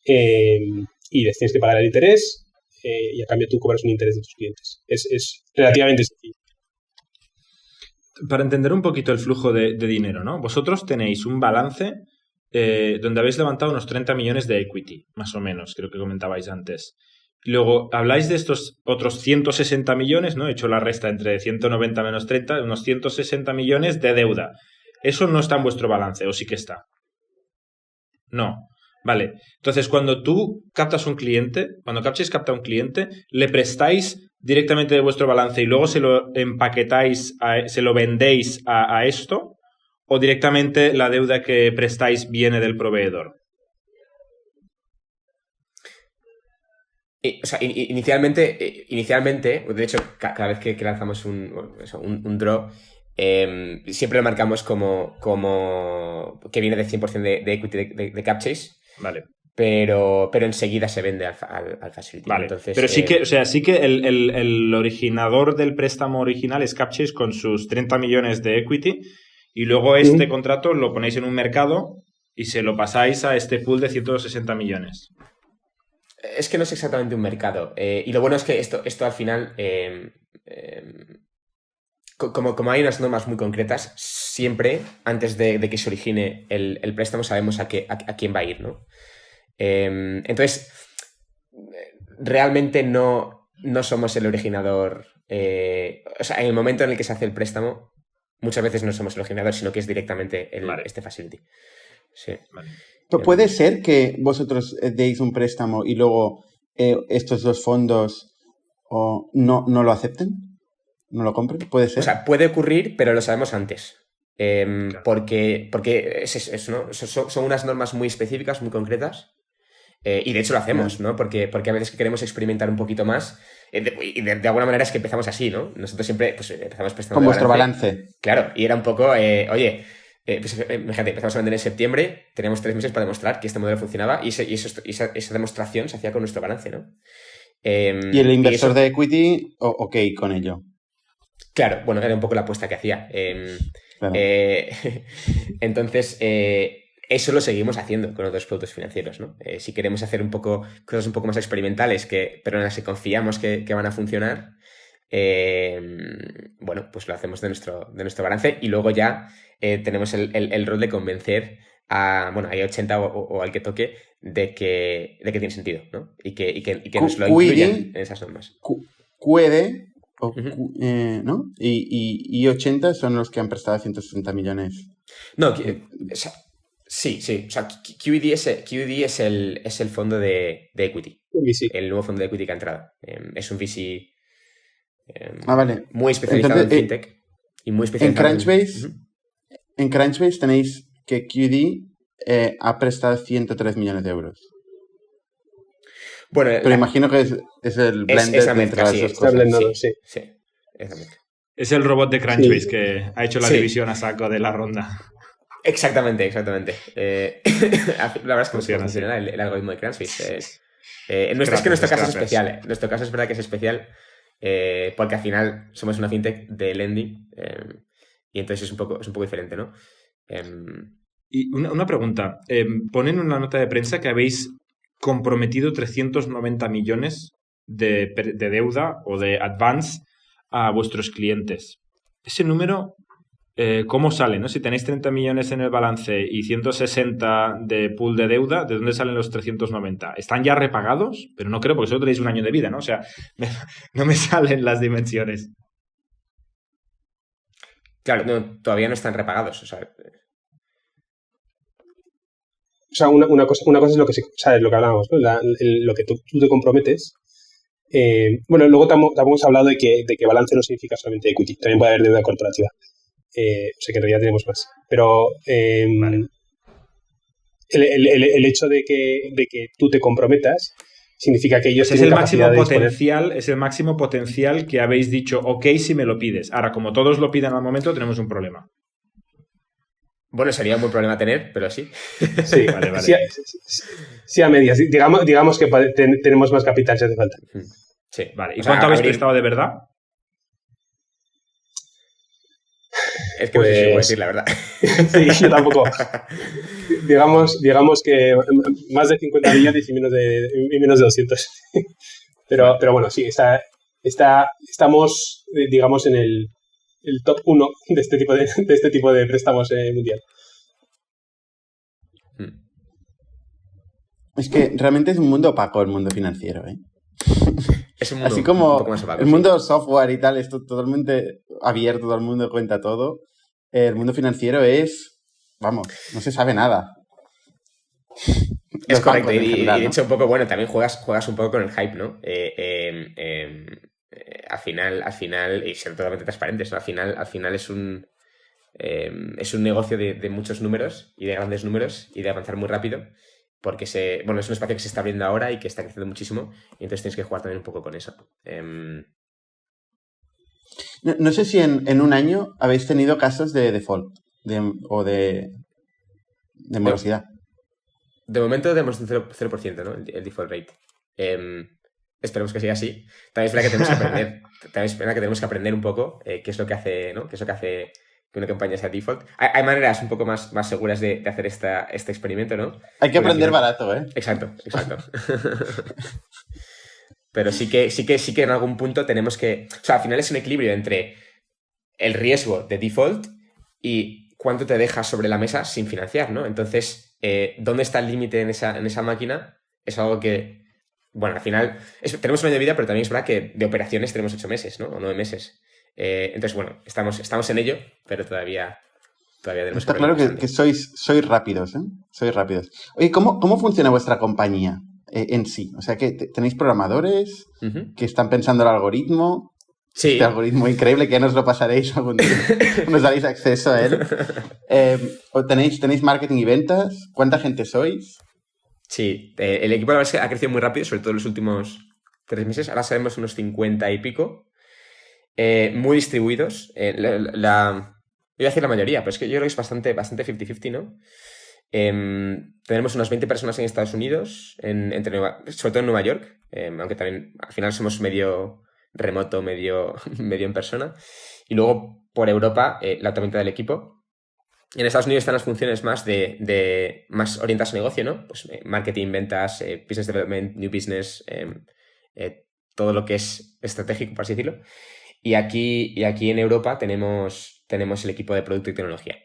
y les tienes que pagar el interés y a cambio tú cobras un interés de tus clientes. Es relativamente sencillo. Para entender un poquito el flujo de dinero, ¿no? Vosotros tenéis un balance donde habéis levantado unos 30 millones de equity, más o menos, creo que comentabais antes. Y luego habláis de estos otros 160 millones, ¿no? He hecho la resta entre 190 menos 30, unos 160 millones de deuda. Eso no está en vuestro balance, ¿o sí que está? No. Vale. Entonces, cuando tú captas un cliente, cuando Capchase capta un cliente, le prestáis directamente de vuestro balance y luego se lo empaquetáis, se lo vendéis a esto, o directamente la deuda que prestáis viene del proveedor. O sea, inicialmente, de hecho, cada vez que lanzamos un draw, siempre lo marcamos como que viene del 100% de equity de Capchase. Vale. Pero enseguida se vende al facility. Vale. Entonces, pero sí que el originador del préstamo original es Capchase con sus 30 millones de equity y luego este contrato lo ponéis en un mercado y se lo pasáis a este pool de 160 millones. Es que no es exactamente un mercado. Y lo bueno es que esto al final, como hay unas normas muy concretas, siempre, antes de que se origine el préstamo, sabemos a quién va a ir, ¿no? Entonces, realmente no somos el originador o sea, en el momento en el que se hace el préstamo, muchas veces no somos el originador, sino que es directamente este facility. Sí. Vale. ¿Puede ser que vosotros deis un préstamo y luego estos dos fondos no lo acepten? ¿No lo compren? ¿Puede ser? O sea, puede ocurrir, pero lo sabemos antes. Claro. Porque ¿no? Son unas normas muy específicas, muy concretas. Y de hecho lo hacemos, ¿no? Porque a veces que queremos experimentar un poquito más. Y de alguna manera es que empezamos así, ¿no? Nosotros siempre pues, empezamos prestando con vuestro balance. Claro, y era un poco, oye, pues, imagínate, empezamos a vender en septiembre, teníamos 3 meses para demostrar que este modelo funcionaba y esa demostración se hacía con nuestro balance, ¿no? ¿Y el inversor de equity, ok con ello? Claro, bueno, era un poco la apuesta que hacía. Claro. Entonces, eso lo seguimos haciendo con otros productos financieros, ¿no? Si queremos hacer cosas un poco más experimentales, pero en las que confiamos que van a funcionar, bueno, pues lo hacemos de nuestro balance y luego ya tenemos el rol de convencer a 80 o al que toque de que tiene sentido, ¿no? Y que nos lo incluyan en esas normas. QED, ¿no? Y 80 son los que han prestado 160 millones. No, sí. O sea, QED es el fondo de equity. VC. El nuevo fondo de equity que ha entrado. Es un VC vale. muy especializado en fintech y muy especializado en Crunchbase tenéis que QED ha prestado 103 millones de euros. Bueno, pero imagino que es el blender entre las dos cosas. Sí, exactamente. Es el robot de Crunchbase que ha hecho la división a saco de la ronda. Exactamente. La verdad es que funciona el algoritmo de Crunchbase. Nuestro caso es especial. En nuestro caso es verdad que es especial porque al final somos una fintech de lending y entonces es un poco diferente, ¿no? Y una pregunta. Ponen en una nota de prensa que habéis comprometido 390 millones de deuda o de advance a vuestros clientes. Ese número, ¿cómo sale? ¿No? Si tenéis 30 millones en el balance y 160 de pool de deuda, ¿de dónde salen los 390? ¿Están ya repagados? Pero no creo, porque solo tenéis un año de vida, ¿no? O sea, no me salen las dimensiones. Claro, no, todavía no están repagados, o sea, una cosa es lo que es lo que hablábamos, ¿no? Lo que tú te comprometes. Bueno, luego tampoco hemos hablado de que balance no significa solamente equity, también puede haber deuda corporativa. O sea que en realidad tenemos más. Pero vale. el hecho de que tú te comprometas significa que ellos pues tienen capacidad de disponer. Es el máximo potencial que habéis dicho, ok, si me lo pides. Ahora, como todos lo piden al momento, tenemos un problema. Bueno, sería un buen problema tener, pero sí. Sí, vale. Sí, a medias. Digamos que tenemos más capital si hace falta. Sí. Vale. ¿Y cuánto habéis prestado de verdad? Es que no sé si puedo decir la verdad. Sí, yo tampoco. digamos que más de 50 millones y menos de 200. Pero bueno, sí, estamos, digamos, en el top 1 de este tipo de préstamos mundial. Es que realmente es un mundo opaco el mundo financiero, ¿eh? Es un mundo así como un poco más opaco, el mundo software y tal es totalmente abierto, todo el mundo cuenta todo. El mundo financiero es, vamos, no se sabe nada. Es correcto, y de hecho un poco, bueno, también juegas un poco con el hype, ¿no? Al final, y ser totalmente transparentes, ¿no? Al final es un negocio de muchos números y de grandes números y de avanzar muy rápido, porque es un espacio que se está abriendo ahora y que está creciendo muchísimo, y entonces tienes que jugar también un poco con eso. No sé si en un año habéis tenido casos de default o de morosidad. De momento tenemos un 0%, ¿no? El default rate. Esperemos que siga así. También es verdad que tenemos que aprender. También es verdad que tenemos que aprender un poco qué es lo que hace, ¿no? Qué es lo que hace que una campaña sea default. Hay maneras un poco más seguras de hacer este experimento, ¿no? Hay que aprender barato, ¿eh? Exacto. Pero sí que en algún punto tenemos que... O sea, al final es un equilibrio entre el riesgo de default y cuánto te dejas sobre la mesa sin financiar, ¿no? Entonces, ¿dónde está el límite en esa máquina? Es algo que Bueno, al final tenemos un año de vida, pero también es verdad que de operaciones tenemos 8 meses, ¿no? O 9 meses. Entonces, bueno, estamos en ello, pero todavía tenemos Está claro que sois rápidos, ¿eh? Sois rápidos. Oye, ¿cómo funciona vuestra compañía en sí? O sea, que tenéis programadores que están pensando el algoritmo. Sí. Este algoritmo increíble que ya nos lo pasaréis algún día. Nos daréis acceso a él. ¿O tenéis marketing y ventas? ¿Cuánta gente sois? Sí, el equipo la verdad es que ha crecido muy rápido, sobre todo en los últimos 3 meses. Ahora sabemos unos 50 y pico. Muy distribuidos. Iba a decir la mayoría, pero es que yo creo que es bastante 50-50, ¿no? Tenemos unas 20 personas en Estados Unidos, sobre todo en Nueva York, aunque también al final somos medio remoto, medio en persona. Y luego por Europa, la otra mitad del equipo. En Estados Unidos están las funciones más más orientadas a negocio, ¿no? Pues marketing, ventas, business development, new business, todo lo que es estratégico, por así decirlo. Y aquí en Europa tenemos el equipo de producto y tecnología.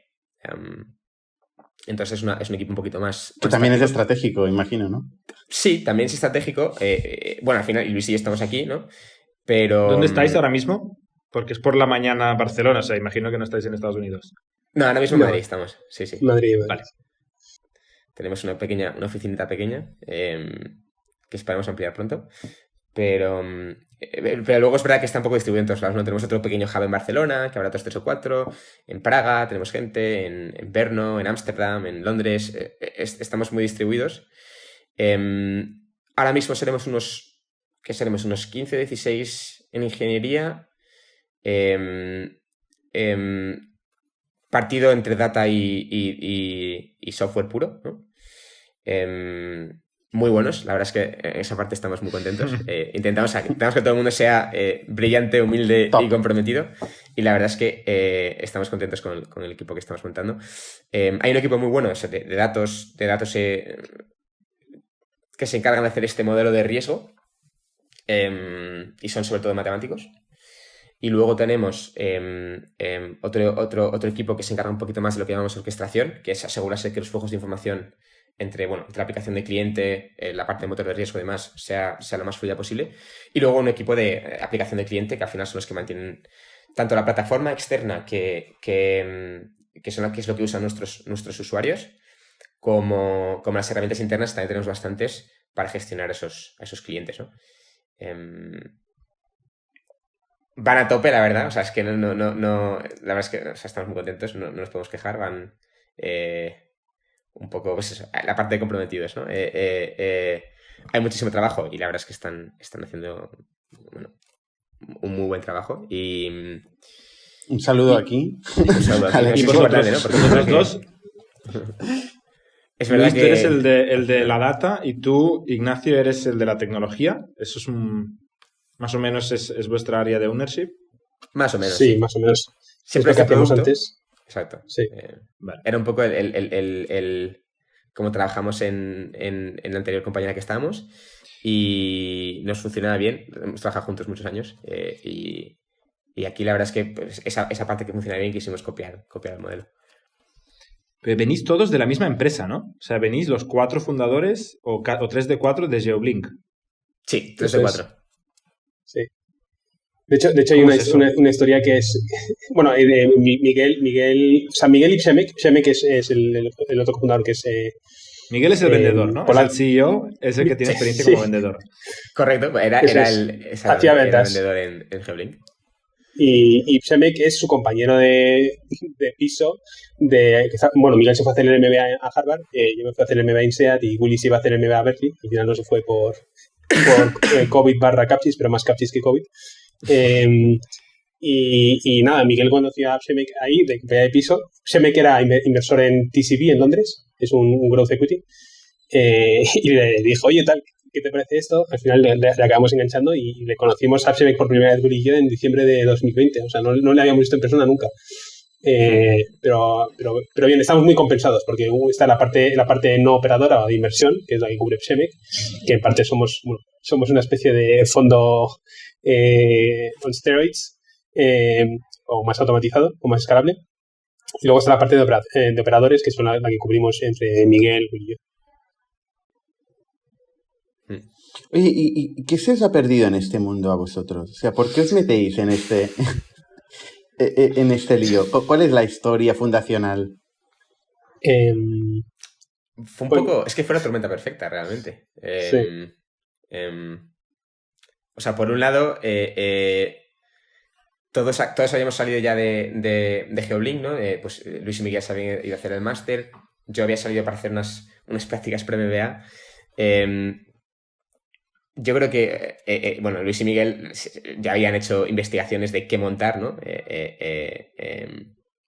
Entonces es un equipo un poquito más... Que también es estratégico, imagino, ¿no? Sí, también es estratégico. Bueno, al final, Luis y yo estamos aquí, ¿no? Pero... ¿Dónde estáis ahora mismo? Porque es por la mañana Barcelona, o sea, imagino que no estáis en Estados Unidos. No, ahora mismo en Madrid estamos. Sí. Madrid. Vale. Tenemos una oficinita pequeña que esperamos ampliar pronto. Pero luego es verdad que está un poco distribuido en todos lados, ¿no? Tenemos otro pequeño hub en Barcelona, que habrá otros 3 o 4. En Praga tenemos gente, en Brno, en Ámsterdam, en Londres. Estamos muy distribuidos. Ahora mismo seremos unos 15, 16 en ingeniería. Partido entre data y software puro, ¿no? Muy buenos, la verdad es que en esa parte estamos muy contentos. Intentamos que todo el mundo sea brillante, humilde y comprometido. Y la verdad es que estamos contentos con el equipo que estamos montando. Hay un equipo muy bueno de datos que se encargan de hacer este modelo de riesgo y son sobre todo matemáticos. Y luego tenemos otro equipo que se encarga un poquito más de lo que llamamos orquestación, que es asegurarse que los flujos de información entre la aplicación de cliente, la parte de motor de riesgo y demás, sea lo más fluida posible. Y luego un equipo de aplicación de cliente, que al final son los que mantienen tanto la plataforma externa, que es lo que usan nuestros usuarios, como las herramientas internas, también tenemos bastantes para gestionar esos clientes, ¿no? Van a tope, la verdad. O sea, es que no la verdad es que estamos muy contentos, no nos podemos quejar. Van un poco, pues eso, la parte de comprometidos, ¿no? Hay muchísimo trabajo y la verdad es que están haciendo un muy buen trabajo. Y un saludo aquí. Un saludo aquí. Y vosotros, ¿no? Porque vosotros dos. Es verdad Luis, que tú eres el de la data y tú, Ignacio, eres el de la tecnología. Eso es más o menos es vuestra área de ownership. Más o menos. Sí, más o menos. Siempre es lo que hacíamos antes. Exacto. Sí. Vale. Era un poco el cómo trabajamos en la anterior compañía que estábamos y nos funcionaba bien. Hemos trabajado juntos muchos años y aquí la verdad es que pues, esa parte que funciona bien quisimos copiar el modelo. Pero venís todos de la misma empresa, ¿no? O sea, venís los 4 fundadores o 3 de 4 de GeoBlink. Sí, 3 de 4. Sí. De hecho hay una historia que es... Bueno, Miguel y Przemek es el otro fundador que es... Miguel es el vendedor, ¿no? Es el CEO, es el que tiene experiencia como vendedor. Correcto, era el vendedor en GeoBlink. Y Przemek es su compañero de piso. Miguel se fue a hacer el MBA a Harvard, yo me fui a hacer el MBA en SEAT y Willy se iba a hacer el MBA a Berkeley. Al final no se fue por COVID/Capsis, pero más Capsis que COVID. Y nada, Miguel conoció a Przemek ahí, de piso. Przemek era inversor en TCB en Londres, es un growth equity. Y le dijo, oye, tal, ¿qué te parece esto? Al final le acabamos enganchando y le conocimos a Przemek por primera vez Willy y yo en diciembre de 2020. O sea, no le habíamos visto en persona nunca. Pero bien, estamos muy compensados porque está la parte no operadora o de inversión, que es la que cubre Przemek, que en parte somos una especie de fondo on steroids, o más automatizado o más escalable. Y luego está la parte de operadores, que son la que cubrimos entre Miguel y yo. Oye, ¿y qué se os ha perdido en este mundo a vosotros? O sea, ¿por qué os metéis en este lío? ¿Cuál es la historia fundacional? Fue un poco... Es que fue la tormenta perfecta, realmente. Sí. O sea, por un lado, todos habíamos salido ya de Geoblink, ¿no? Pues Luis y Miguel se habían ido a hacer el máster. Yo había salido para hacer unas prácticas pre-MBA. Yo creo que, bueno, Luis y Miguel ya habían hecho investigaciones de qué montar, ¿no?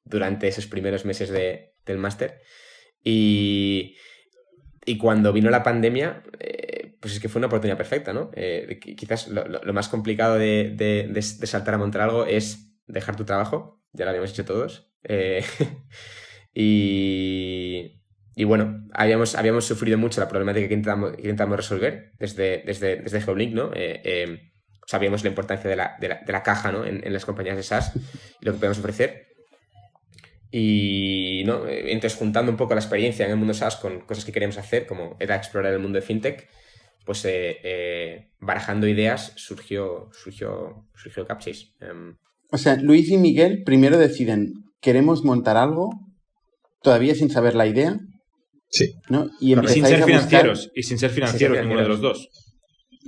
Durante esos primeros meses del máster. Y cuando vino la pandemia, pues es que fue una oportunidad perfecta, ¿no? Quizás lo más complicado de saltar a montar algo es dejar tu trabajo. Ya lo habíamos hecho todos. Y bueno, habíamos sufrido mucho la problemática que intentamos resolver desde Geoblink, ¿no? Sabíamos la importancia de la caja, ¿no? en las compañías de SaaS y lo que podemos ofrecer. Y ¿no? Entonces, juntando un poco la experiencia en el mundo SaaS con cosas que queríamos hacer, como era explorar el mundo de FinTech, pues barajando ideas surgió Capchase. O sea, Luis y Miguel primero deciden, queremos montar algo, todavía sin saber la idea. Sí. ¿No? Y sin ser financieros. Y sin ser financieros ninguno de los dos.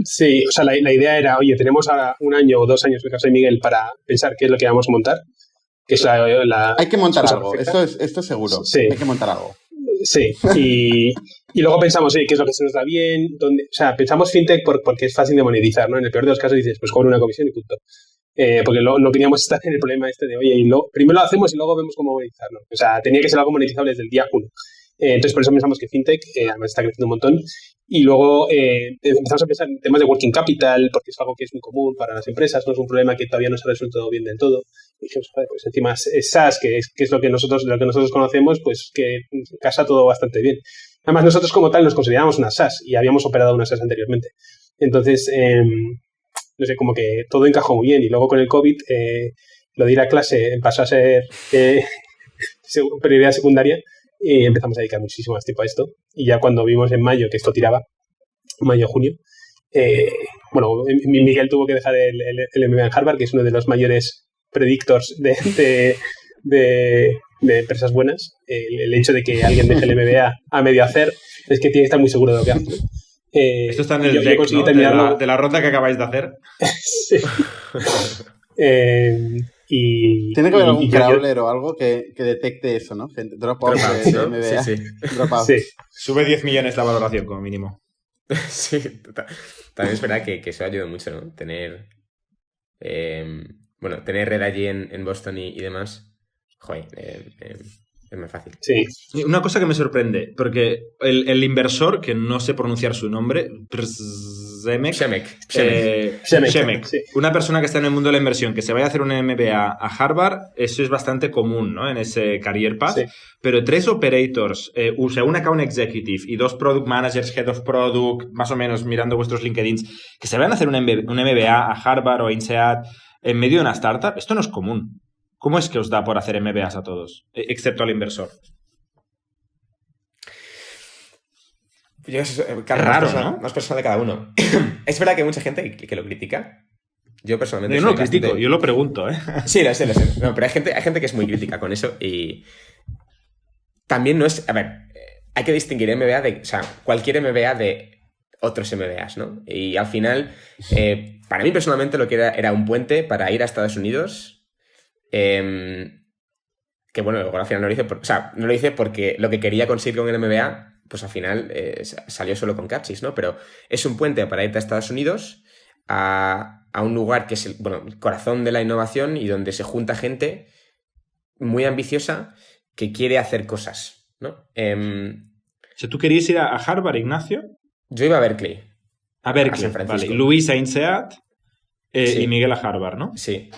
Sí, o sea, la idea era, oye, tenemos ahora 1 año o 2 años en el caso de Miguel para pensar qué es lo que vamos a montar. Que es hay que montar algo, esto es seguro. Sí. Hay que montar algo. Sí, y luego pensamos, oye, qué es lo que se nos da bien, o sea, pensamos fintech porque es fácil de monetizar, ¿no? En el peor de los casos dices, pues cobro una comisión y punto. Porque no queríamos estar en el problema de, oye, primero lo hacemos y luego vemos cómo monetizarlo. O sea, tenía que ser algo monetizable desde el día 1. Entonces, por eso pensamos que fintech, además está creciendo un montón. Y luego empezamos a pensar en temas de working capital, porque es algo que es muy común para las empresas, no es un problema que todavía no se ha resuelto bien del todo. Y dijimos, joder, pues encima es SaaS, que es lo que nosotros conocemos, pues que casa todo bastante bien. Además, nosotros como tal nos considerábamos una SaaS y habíamos operado una SaaS anteriormente. Entonces, no sé, como que todo encajó muy bien. Y luego con el COVID, lo de ir a clase pasó a ser prioridad secundaria. Y empezamos a dedicar muchísimo más tiempo a esto. Y ya cuando vimos en mayo que esto tiraba, mayo-junio, bueno, Miguel tuvo que dejar el MBA en Harvard, que es uno de los mayores predictors de empresas buenas. El hecho de que alguien deje el MBA a medio hacer es que tiene que estar muy seguro de lo que hace. Esto está en el deck, ¿no? de la ronda que acabáis de hacer. Sí. Tiene que haber algún crawler o algo que detecte eso, ¿no? Dropouts de MBA. Sí. Dropouts. Sí. Sube 10 millones la valoración como mínimo. Sí, también es verdad que eso ayuda mucho, ¿no? Tener red allí en Boston y demás. Joder, es más fácil. Sí. Una cosa que me sorprende, porque el inversor, que no sé pronunciar su nombre, Przemek, sí. Una persona que está en el mundo de la inversión, que se vaya a hacer un MBA a Harvard, eso es bastante común, ¿no? En ese career path. Sí. Pero 3 operators, o sea, un account executive y 2 product managers, head of product, más o menos mirando vuestros LinkedIns, que se vayan a hacer un MBA a Harvard o a INSEAD en medio de una startup, esto no es común. ¿Cómo es que os da por hacer MBAs a todos, excepto al inversor? Más personal de cada uno. Es verdad que hay mucha gente que lo critica. Yo personalmente... Yo no lo critico, yo lo pregunto, ¿eh? Sí, lo sé. No, pero hay gente que es muy crítica con eso y... También no es... A ver, hay que distinguir MBA de... O sea, cualquier MBA de otros MBAs, ¿no? Y al final, para mí personalmente lo que era un puente para ir a Estados Unidos... que bueno, luego al final no lo hice no lo hice porque lo que quería conseguir con el MBA, pues al final salió solo con Capchase, ¿no? Pero es un puente para irte a Estados Unidos a un lugar que es el corazón de la innovación y donde se junta gente muy ambiciosa que quiere hacer cosas, ¿no? O sea, ¿tú querías ir a Harvard, Ignacio? Yo iba a Berkeley. A Berkeley, San Francisco. Vale. Luis a INSEAD Sí. Y Miguel a Harvard, ¿no? Sí.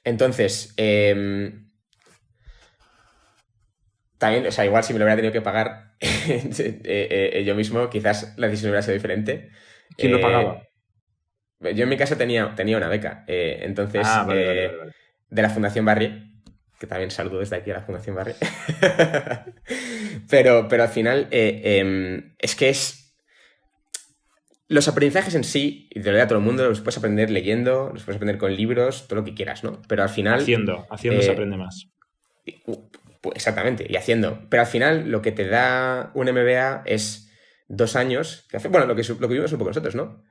Entonces, también, o sea, igual si me lo hubiera tenido que pagar yo mismo, quizás la decisión hubiera sido diferente. ¿Quién lo pagaba? Yo en mi caso tenía una beca, entonces, vale. de la Fundación Barry, que también saludo desde aquí a la Fundación Barry. pero al final, es que los aprendizajes en sí, y te lo digo a todo el mundo, los puedes aprender leyendo, los puedes aprender con libros, todo lo que quieras, ¿no? Pero al final... Haciendo se aprende más. Pues exactamente, y haciendo. Pero al final lo que te da un MBA es 2 años, bueno, lo que vivimos un poco nosotros, ¿no?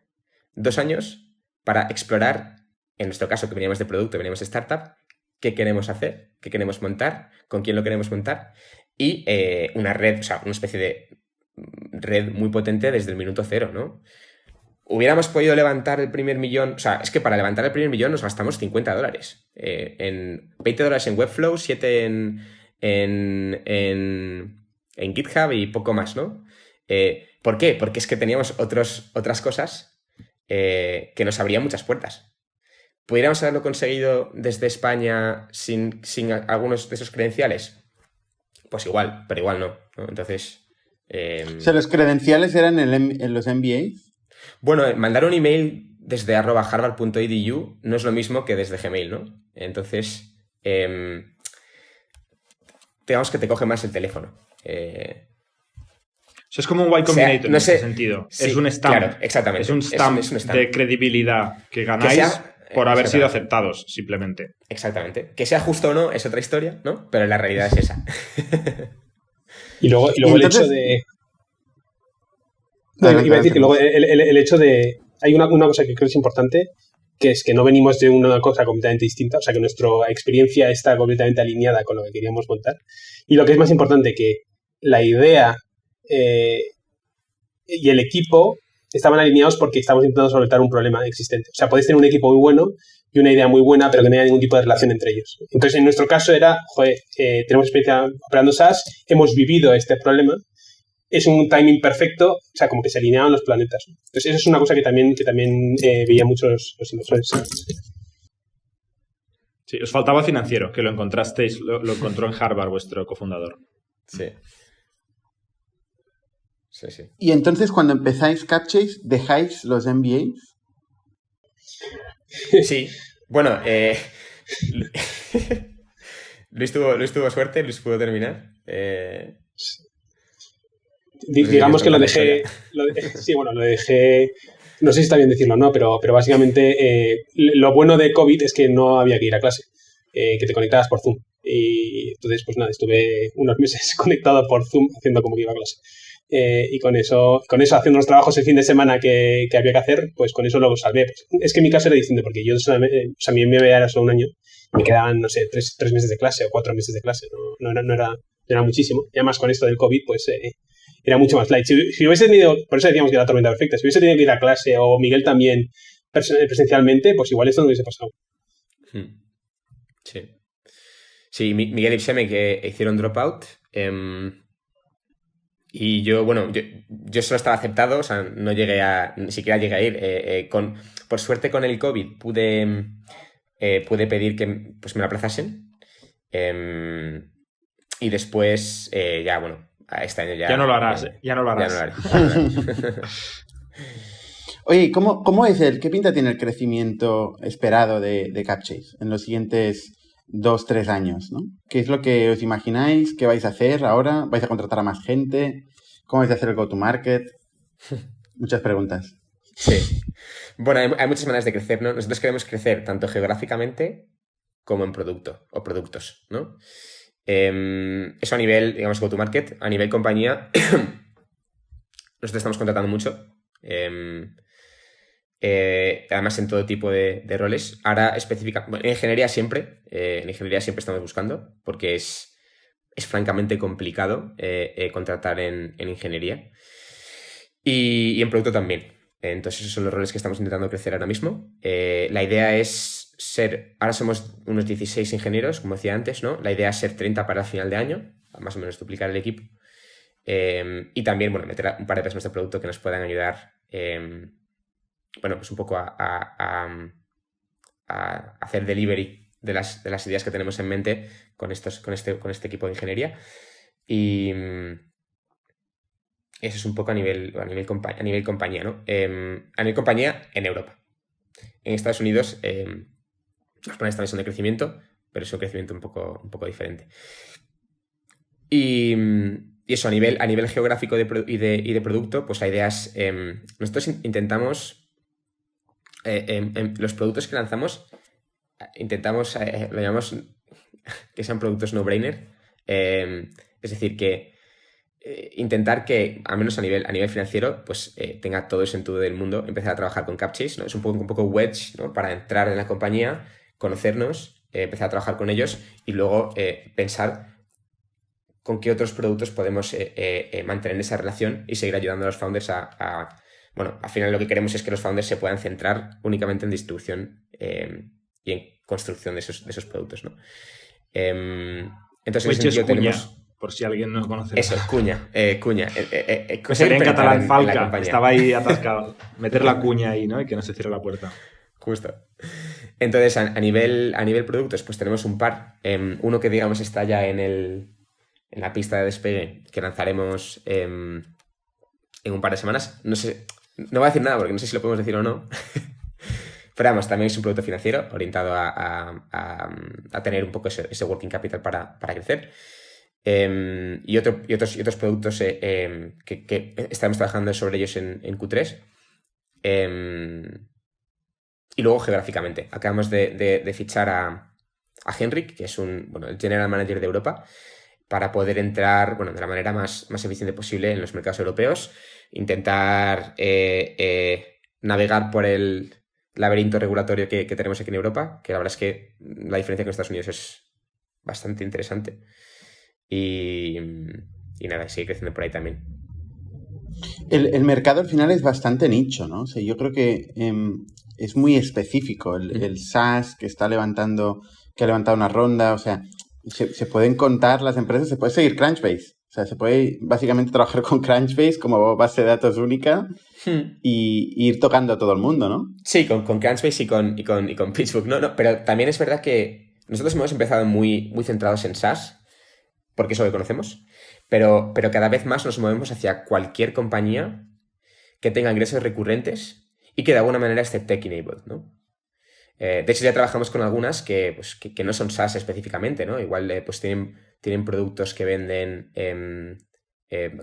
2 años para explorar, en nuestro caso que veníamos de producto, veníamos de startup, qué queremos hacer, qué queremos montar, con quién lo queremos montar, y una red, o sea, una especie de red muy potente desde el minuto 0, ¿no? Hubiéramos podido levantar el primer millón, o sea, es que para levantar el primer millón nos gastamos $50. En $20 en Webflow, 7 en GitHub y poco más, ¿no? ¿Por qué? Porque es que teníamos otras cosas que nos abrían muchas puertas. ¿Pudiéramos haberlo conseguido desde España sin algunos de esos credenciales? Pues igual, pero igual no, ¿no? Entonces... O sea, ¿los credenciales eran en los MBAs? Bueno, mandar un email desde @harvard.edu no es lo mismo que desde Gmail, ¿no? Entonces, digamos que te coge más el teléfono. O sea, es como un Y Combinator en ese sentido. Sí, es un stamp. Claro, exactamente. Es un stamp de credibilidad que ganáis por haber sido aceptados, simplemente. Exactamente. Que sea justo o no es otra historia, ¿no? Pero la realidad es esa. Y luego entonces, el hecho de... No, iba a decir que luego el hecho de... Hay una cosa que creo que es importante, que es que no venimos de una cosa completamente distinta, o sea, que nuestra experiencia está completamente alineada con lo que queríamos montar. Y lo que es más importante, que la idea y el equipo estaban alineados porque estamos intentando solventar un problema existente. O sea, podéis tener un equipo muy bueno y una idea muy buena, pero que no haya ningún tipo de relación entre ellos. Entonces, en nuestro caso era, tenemos experiencia operando SaaS, hemos vivido este problema, es un timing perfecto, o sea, como que se alineaban los planetas. Entonces, eso es una cosa que también veían muchos los inversores. Sí, os faltaba financiero, que lo encontrasteis, lo encontró en Harvard vuestro cofundador. Sí. Sí, sí. Y entonces, cuando empezáis Capchase, ¿dejáis los MBAs? Sí. Bueno, Luis tuvo suerte, Luis pudo terminar. Digamos que lo dejé... Sí, bueno, lo dejé... No sé si está bien decirlo o no, pero básicamente lo bueno de COVID es que no había que ir a clase, que te conectabas por Zoom. Y entonces, pues nada, estuve unos meses conectado por Zoom haciendo como que iba a clase. Y con eso haciendo los trabajos el fin de semana que había que hacer, pues con eso lo salvé. Pues, es que en mi caso era distinto, porque yo solamente, o sea, mi MBA era solo un año, y me quedaban, no sé, 3 meses de clase o 4 meses de clase, no era muchísimo. Y además con esto del COVID, pues era mucho más light. Si hubiese tenido, por eso decíamos que era la tormenta perfecta, si hubiese tenido que ir a clase, o Miguel también presencialmente, pues igual esto no hubiese pasado. Sí. Sí, Miguel y Pseme que hicieron dropout. Y yo, bueno, yo solo estaba aceptado, o sea, ni siquiera llegué a ir. Por suerte con el COVID pude pedir que pues me lo aplazasen. Y después, ya, bueno, a este año ya... Ya no lo harás, ya no lo harás. Ya no lo haré. Oye, ¿cómo es qué pinta tiene el crecimiento esperado de Capchase en los siguientes 2-3 años, ¿no? ¿Qué es lo que os imagináis? ¿Qué vais a hacer ahora? ¿Vais a contratar a más gente? ¿Cómo vais a hacer el go-to-market? Muchas preguntas. Sí. Bueno, hay muchas maneras de crecer, ¿no? Nosotros queremos crecer tanto geográficamente como en producto o productos, ¿no? Eso a nivel, digamos, go-to-market. A nivel compañía, nosotros estamos contratando mucho. Además en todo tipo de roles. Ahora específica, bueno, en ingeniería siempre estamos buscando, porque es francamente complicado contratar en ingeniería y en producto también. Entonces esos son los roles que estamos intentando crecer ahora mismo. La idea es ahora somos unos 16 ingenieros, como decía antes, ¿no? La idea es ser 30 para el final de año, más o menos duplicar el equipo, y también, bueno, meter un par de personas de producto que nos puedan ayudar, bueno, pues un poco a hacer delivery de las ideas que tenemos en mente con este equipo de ingeniería. Y eso es un poco a nivel compañía, ¿no? A nivel compañía en Europa. En Estados Unidos los planes también son de crecimiento, pero es un crecimiento un poco diferente. Y eso, a nivel geográfico y de producto, pues la idea es, nosotros intentamos, los productos que lanzamos, intentamos, lo llamamos que sean productos no-brainer, es decir, que intentar que, al menos a nivel financiero, pues tenga todo el sentido del mundo empezar a trabajar con Capchase, ¿no? Es un poco wedge, ¿no? Para entrar en la compañía, conocernos, empezar a trabajar con ellos y luego pensar con qué otros productos podemos mantener esa relación y seguir ayudando a los founders bueno, al final lo que queremos es que los founders se puedan centrar únicamente en distribución y en construcción de esos productos, ¿no? Entonces, en ese sentido tenemos... Por si alguien no conoce. Eso, cuña. Sería en catalán falca, estaba ahí atascado. Meter la cuña ahí, ¿no? Y que no se cierre la puerta. Justo. Entonces, a nivel productos, pues tenemos un par. Uno que, digamos, está ya en la pista de despegue, que lanzaremos en un par de semanas. No sé, no voy a decir nada porque no sé si lo podemos decir o no. Pero vamos, también es un producto financiero orientado a tener un poco ese working capital para crecer. Y otros productos que estamos trabajando sobre ellos en Q3. Y luego geográficamente. Acabamos de fichar a Henrik, que es el General Manager de Europa, para poder entrar de la manera más eficiente posible en los mercados europeos, intentar navegar por el laberinto regulatorio que tenemos aquí en Europa, que la verdad es que la diferencia con Estados Unidos es bastante interesante. Y nada, sigue creciendo por ahí también. El mercado al final es bastante nicho, ¿no? O sea, yo creo que es muy específico. El SaaS que ha levantado una ronda, o sea, se pueden contar las empresas, se puede seguir Crunchbase. O sea, se puede básicamente trabajar con Crunchbase como base de datos única y ir tocando a todo el mundo, ¿no? Sí, con Crunchbase y con PitchBook, no, pero también es verdad que nosotros hemos empezado muy, muy centrados en SaaS, porque es lo que conocemos, pero cada vez más nos movemos hacia cualquier compañía que tenga ingresos recurrentes y que de alguna manera esté tech-enabled, ¿no? De hecho, ya trabajamos con algunas que no son SaaS específicamente, ¿no? Igual pues tienen productos que venden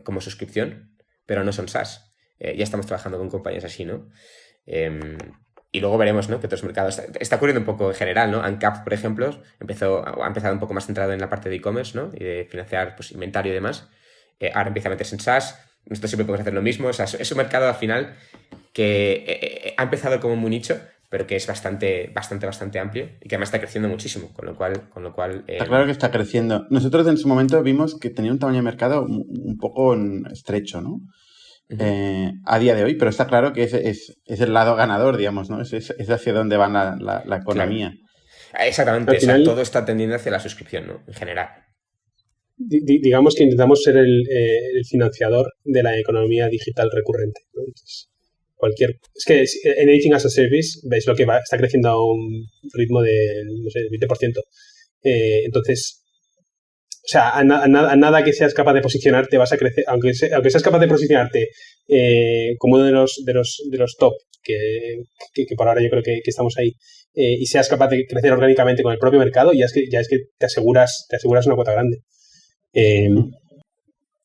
como suscripción, pero no son SaaS. Ya estamos trabajando con compañías así, ¿no? Y luego veremos, ¿no?, que otros mercados... Está ocurriendo un poco en general, ¿no? Ancap, por ejemplo, ha empezado un poco más centrado en la parte de e-commerce, ¿no? Y de financiar pues, inventario y demás. Ahora empieza a meterse en SaaS. Nosotros siempre podemos hacer lo mismo. O sea, es un mercado al final que ha empezado como muy nicho, pero que es bastante amplio y que además está creciendo muchísimo, con lo cual Está claro que está creciendo. Nosotros en su momento vimos que tenía un tamaño de mercado un poco estrecho, ¿no? A día de hoy, pero está claro que es el lado ganador, digamos, ¿no? Es hacia donde va la economía. Claro. Exactamente, al final, todo está tendiendo hacia la suscripción, ¿no? En general. Digamos que intentamos ser el financiador de la economía digital recurrente, ¿no? Entonces, es que en Anything as a Service veis lo que está creciendo a un ritmo de, no sé, 20%. Entonces, o sea, a nada que seas capaz de posicionarte vas a crecer, aunque seas capaz de posicionarte como uno de los top, que por ahora yo creo que estamos ahí, y seas capaz de crecer orgánicamente con el propio mercado, ya es que te aseguras una cuota grande.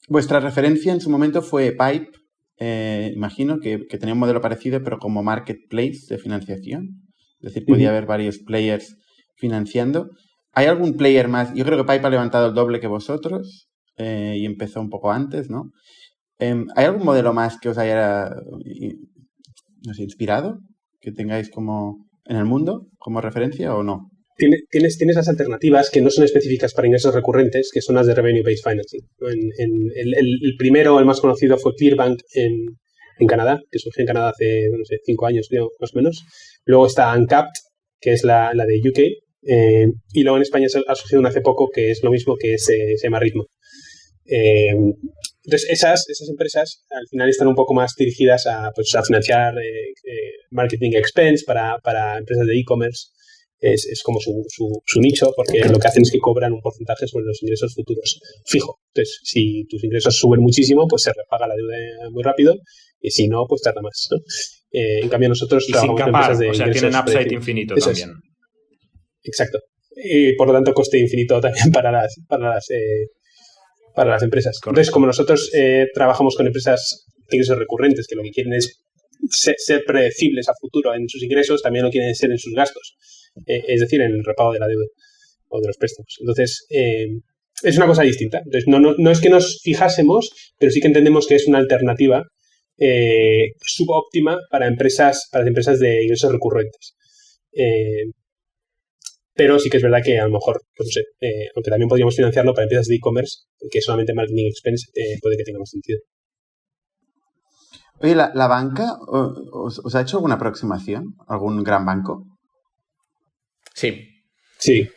Vuestra referencia en su momento fue Pipe, imagino que tenía un modelo parecido, pero como marketplace de financiación. Es decir, podía haber varios players financiando. ¿Hay algún player más? Yo creo que Pipe ha levantado el doble que vosotros y empezó un poco antes, ¿no? ¿Hay algún modelo más que os haya inspirado? ¿Que tengáis como en el mundo como referencia o no? Tienes las alternativas que no son específicas para ingresos recurrentes, que son las de Revenue-Based Financing. El primero, el más conocido, fue Clearbank en Canadá, que surgió en Canadá hace, no sé, 5 años, creo, más o menos. Luego está Uncapped, que es la de UK. Y luego en España ha surgido una hace poco que es lo mismo, que se llama Ritmo. Entonces esas empresas al final están un poco más dirigidas a financiar marketing expense para empresas de e-commerce. Es como su nicho, porque lo que hacen es que cobran un porcentaje sobre los ingresos futuros fijo. Entonces, si tus ingresos suben muchísimo, pues se repaga la deuda muy rápido, y si no, pues tarda más, ¿no? En cambio, nosotros trabajamos con empresas de ingresos... O sea, tienen upside infinito también. Exacto. Y por lo tanto coste infinito también para las para las empresas. Correcto. Entonces, como nosotros trabajamos con empresas de ingresos recurrentes, que lo que quieren es ser predecibles a futuro en sus ingresos, también lo quieren ser en sus gastos, es decir, en el repago de la deuda o de los préstamos. Entonces, es una cosa distinta. Entonces, no es que nos fijásemos, pero sí que entendemos que es una alternativa subóptima para las empresas de ingresos recurrentes. Pero sí que es verdad que a lo mejor, pues no sé, aunque también podríamos financiarlo para empresas de e-commerce, que solamente marketing expense puede que tenga más sentido. Oye, ¿la banca os ha hecho alguna aproximación? ¿Algún gran banco? Sí. Sí.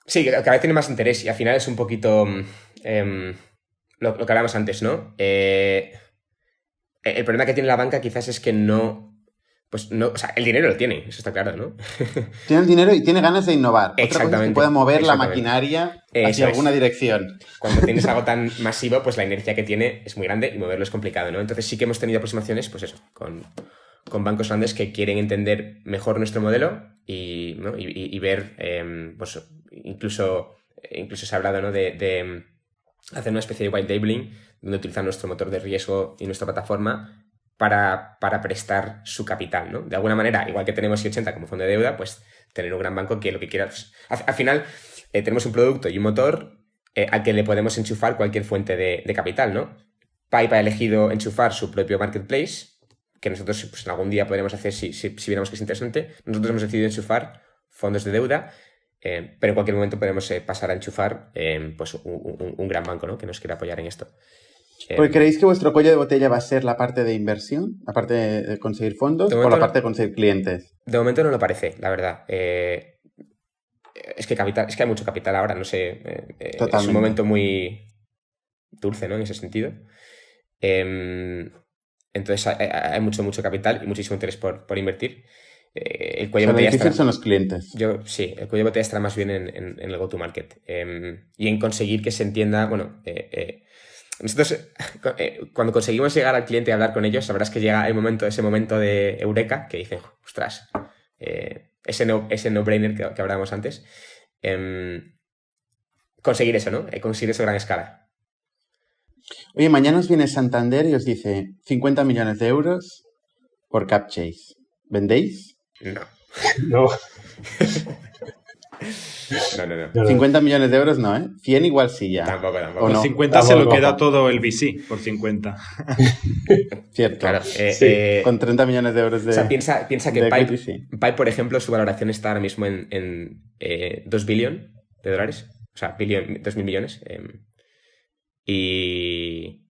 Sí, cada vez tiene más interés y al final es un poquito lo que hablábamos antes, ¿no? El problema que tiene la banca quizás es que o sea, el dinero lo tiene, eso está claro, ¿no? Tiene el dinero y tiene ganas de innovar. Otra cosa es que pueda mover la maquinaria hacia alguna dirección. Cuando tienes algo tan masivo, pues la inercia que tiene es muy grande y moverlo es complicado, ¿no? Entonces sí que hemos tenido aproximaciones, pues eso, con bancos grandes que quieren entender mejor nuestro modelo y ver, pues incluso se ha hablado, ¿no? de hacer una especie de white labeling donde utilizar nuestro motor de riesgo y nuestra plataforma para prestar su capital, ¿no? De alguna manera, igual que tenemos I80 como fondo de deuda, pues tener un gran banco que lo que quiera... Pues, al final, tenemos un producto y un motor al que le podemos enchufar cualquier fuente de capital, ¿no? Pipe ha elegido enchufar su propio marketplace, que nosotros pues, en algún día podríamos hacer si viéramos que es interesante. Nosotros hemos decidido enchufar fondos de deuda, pero en cualquier momento podemos pasar a enchufar pues un gran banco, ¿no? Que nos quiera apoyar en esto. ¿Porque creéis que vuestro cuello de botella va a ser la parte de inversión, la parte de conseguir fondos o la parte de conseguir clientes? De momento no lo parece, la verdad. Es que hay mucho capital ahora, no sé. Es un momento muy dulce, ¿no? En ese sentido. Entonces hay mucho capital y muchísimo interés por invertir. El cuello de botella difícil son los clientes. Sí, el cuello de botella estará más bien en el go-to-market y en conseguir que se entienda, bueno... Nosotros, cuando conseguimos llegar al cliente y hablar con ellos, sabrás que llega ese momento de eureka que dicen, ostras, ese no-brainer que hablábamos antes. Conseguir eso, ¿no? Conseguir eso a gran escala. Oye, mañana os viene Santander y os dice 50 millones de euros por CapChase. ¿Vendéis? No. No. No. 50 millones de euros no, ¿eh? 100 igual sí ya. Tampoco. ¿O no? Por 50 se lo queda todo el VC, por 50. Cierto. Claro. Con 30 millones de euros de... O sea, piensa que equity, sí. Pipe, por ejemplo, su valoración está ahora mismo en 2 billones de dólares. O sea, 2.000 millones. Y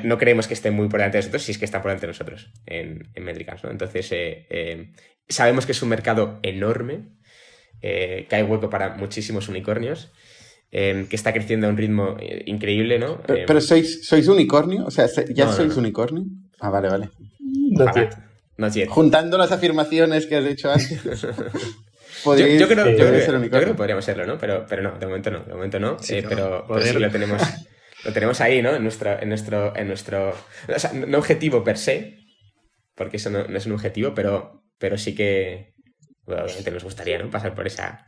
no creemos que esté muy por delante de nosotros, si es que está por delante de nosotros en métricas, ¿no? Entonces, sabemos que es un mercado enorme, que hay hueco para muchísimos unicornios, que está creciendo a un ritmo increíble, ¿no? Pero ¿sois unicornio? O sea, ¿ya sois unicornio? Ah, vale. No yet. Juntando las afirmaciones que has hecho antes. Yo creo ser que podríamos serlo, ¿no? Pero no, de momento no. Sí, pero sí lo tenemos ahí, ¿no? En nuestro o sea, no objetivo per se, porque eso no es un objetivo, pero sí que bueno, obviamente nos gustaría, ¿no? Pasar por ese lado.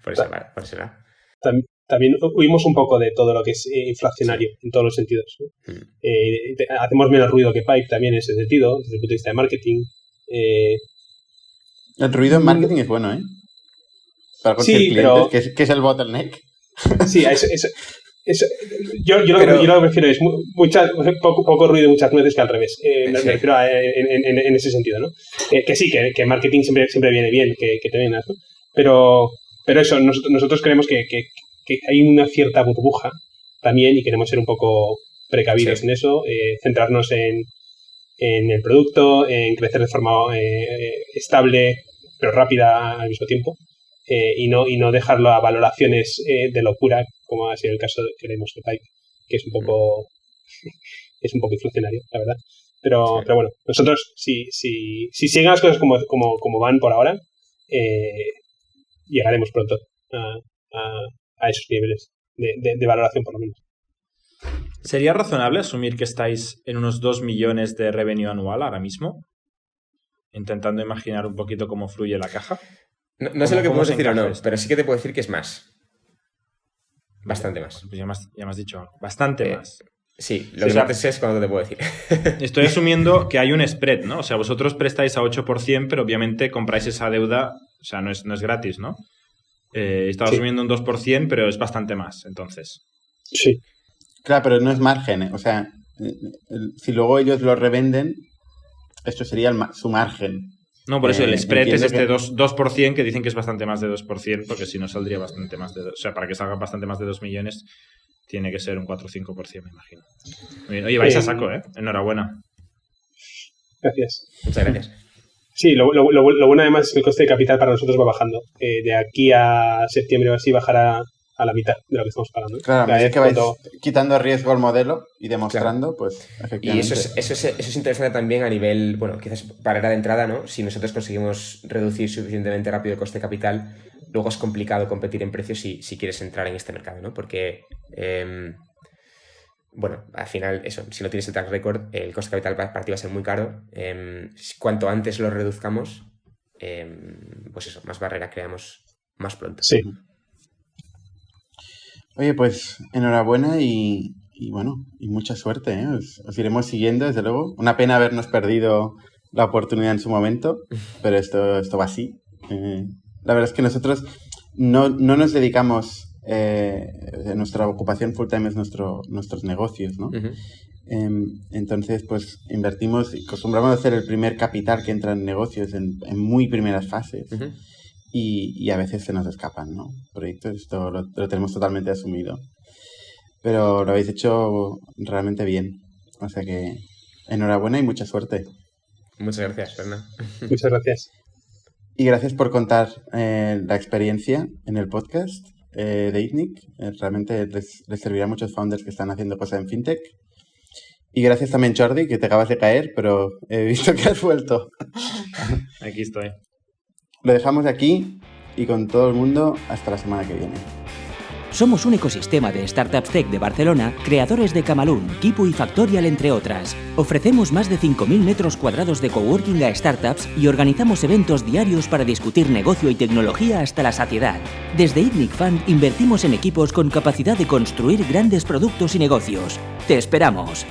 También huimos un poco de todo lo que es inflacionario en todos los sentidos, ¿no? Hacemos menos ruido que Pipe también en ese sentido, desde el punto de vista de marketing. El ruido en marketing es bueno, ¿eh? Para conseguir clientes, que es el bottleneck. Sí, yo lo que prefiero es poco ruido y muchas nueces que al revés. Me refiero en ese sentido, ¿no? Que sí, que marketing siempre viene bien, que te vengas, ¿no? Pero eso, nosotros creemos que hay una cierta burbuja también y queremos ser un poco precavidos en eso, centrarnos en el producto, en crecer de forma estable pero rápida al mismo tiempo. Y no dejarlo a valoraciones de locura, como ha sido el caso que creemos de Pipe, que es un poco inflacionario, la verdad. Pero bueno, nosotros, si siguen las cosas como van por ahora, llegaremos pronto a esos niveles de valoración, por lo menos. ¿Sería razonable asumir que estáis en unos 2 millones de revenue anual ahora mismo? Intentando imaginar un poquito cómo fluye la caja. No sé lo que podemos decir o no, pero sí que te puedo decir que es más. Bastante más. Pues ya me has dicho algo. Bastante más. Sí, lo que no sé es cuándo te puedo decir. Estoy asumiendo que hay un spread, ¿no? O sea, vosotros prestáis a 8%, pero obviamente compráis esa deuda, o sea, no es gratis, ¿no? Estaba asumiendo un 2%, pero es bastante más, entonces. Sí. Claro, pero no es margen, ¿eh? O sea, si luego ellos lo revenden, esto sería su margen. No, por eso el spread es este 2% que dicen que es bastante más de 2%, porque si no saldría bastante más de 2%. O sea, para que salga bastante más de 2 millones, tiene que ser un 4 o 5%, me imagino. Muy bien. Oye, vais a saco, ¿eh? Enhorabuena. Gracias. Muchas gracias. Sí, lo bueno además es que el coste de capital para nosotros va bajando. De aquí a septiembre o así bajará a la mitad de lo que estamos pagando. Claro, es que vais quitando riesgo al modelo y demostrando, pues, efectivamente. Y eso es interesante también a nivel, bueno, quizás barrera de entrada, ¿no? Si nosotros conseguimos reducir suficientemente rápido el coste de capital, luego es complicado competir en precios si quieres entrar en este mercado, ¿no? Porque, bueno, al final, eso, si no tienes el track record, el coste de capital para ti va a ser muy caro. Cuanto antes lo reduzcamos, pues eso, más barrera creamos más pronto. Sí. Oye, pues enhorabuena y bueno, y mucha suerte, ¿eh? Os iremos siguiendo, desde luego. Una pena habernos perdido la oportunidad en su momento, pero esto va así. La verdad es que nosotros no nos dedicamos, nuestra ocupación full time es nuestros negocios, ¿no? Uh-huh. Entonces, pues invertimos y acostumbramos a hacer el primer capital que entra en negocios en muy primeras fases. Uh-huh. Y a veces se nos escapan, ¿no? Proyectos, esto lo tenemos totalmente asumido. Pero lo habéis hecho realmente bien. O sea que enhorabuena y mucha suerte. Muchas gracias, Fernando. Muchas gracias. Y gracias por contar la experiencia en el podcast de ITNIC. Realmente les servirá a muchos founders que están haciendo cosas en fintech. Y gracias también, Jordi, que te acabas de caer, pero he visto que has vuelto. Aquí estoy. Lo dejamos aquí y con todo el mundo hasta la semana que viene. Somos un ecosistema de startups tech de Barcelona, creadores de Camalún, Kipu y Factorial, entre otras. Ofrecemos más de 5.000 metros cuadrados de coworking a startups y organizamos eventos diarios para discutir negocio y tecnología hasta la saciedad. Desde ITNIC Fund invertimos en equipos con capacidad de construir grandes productos y negocios. ¡Te esperamos!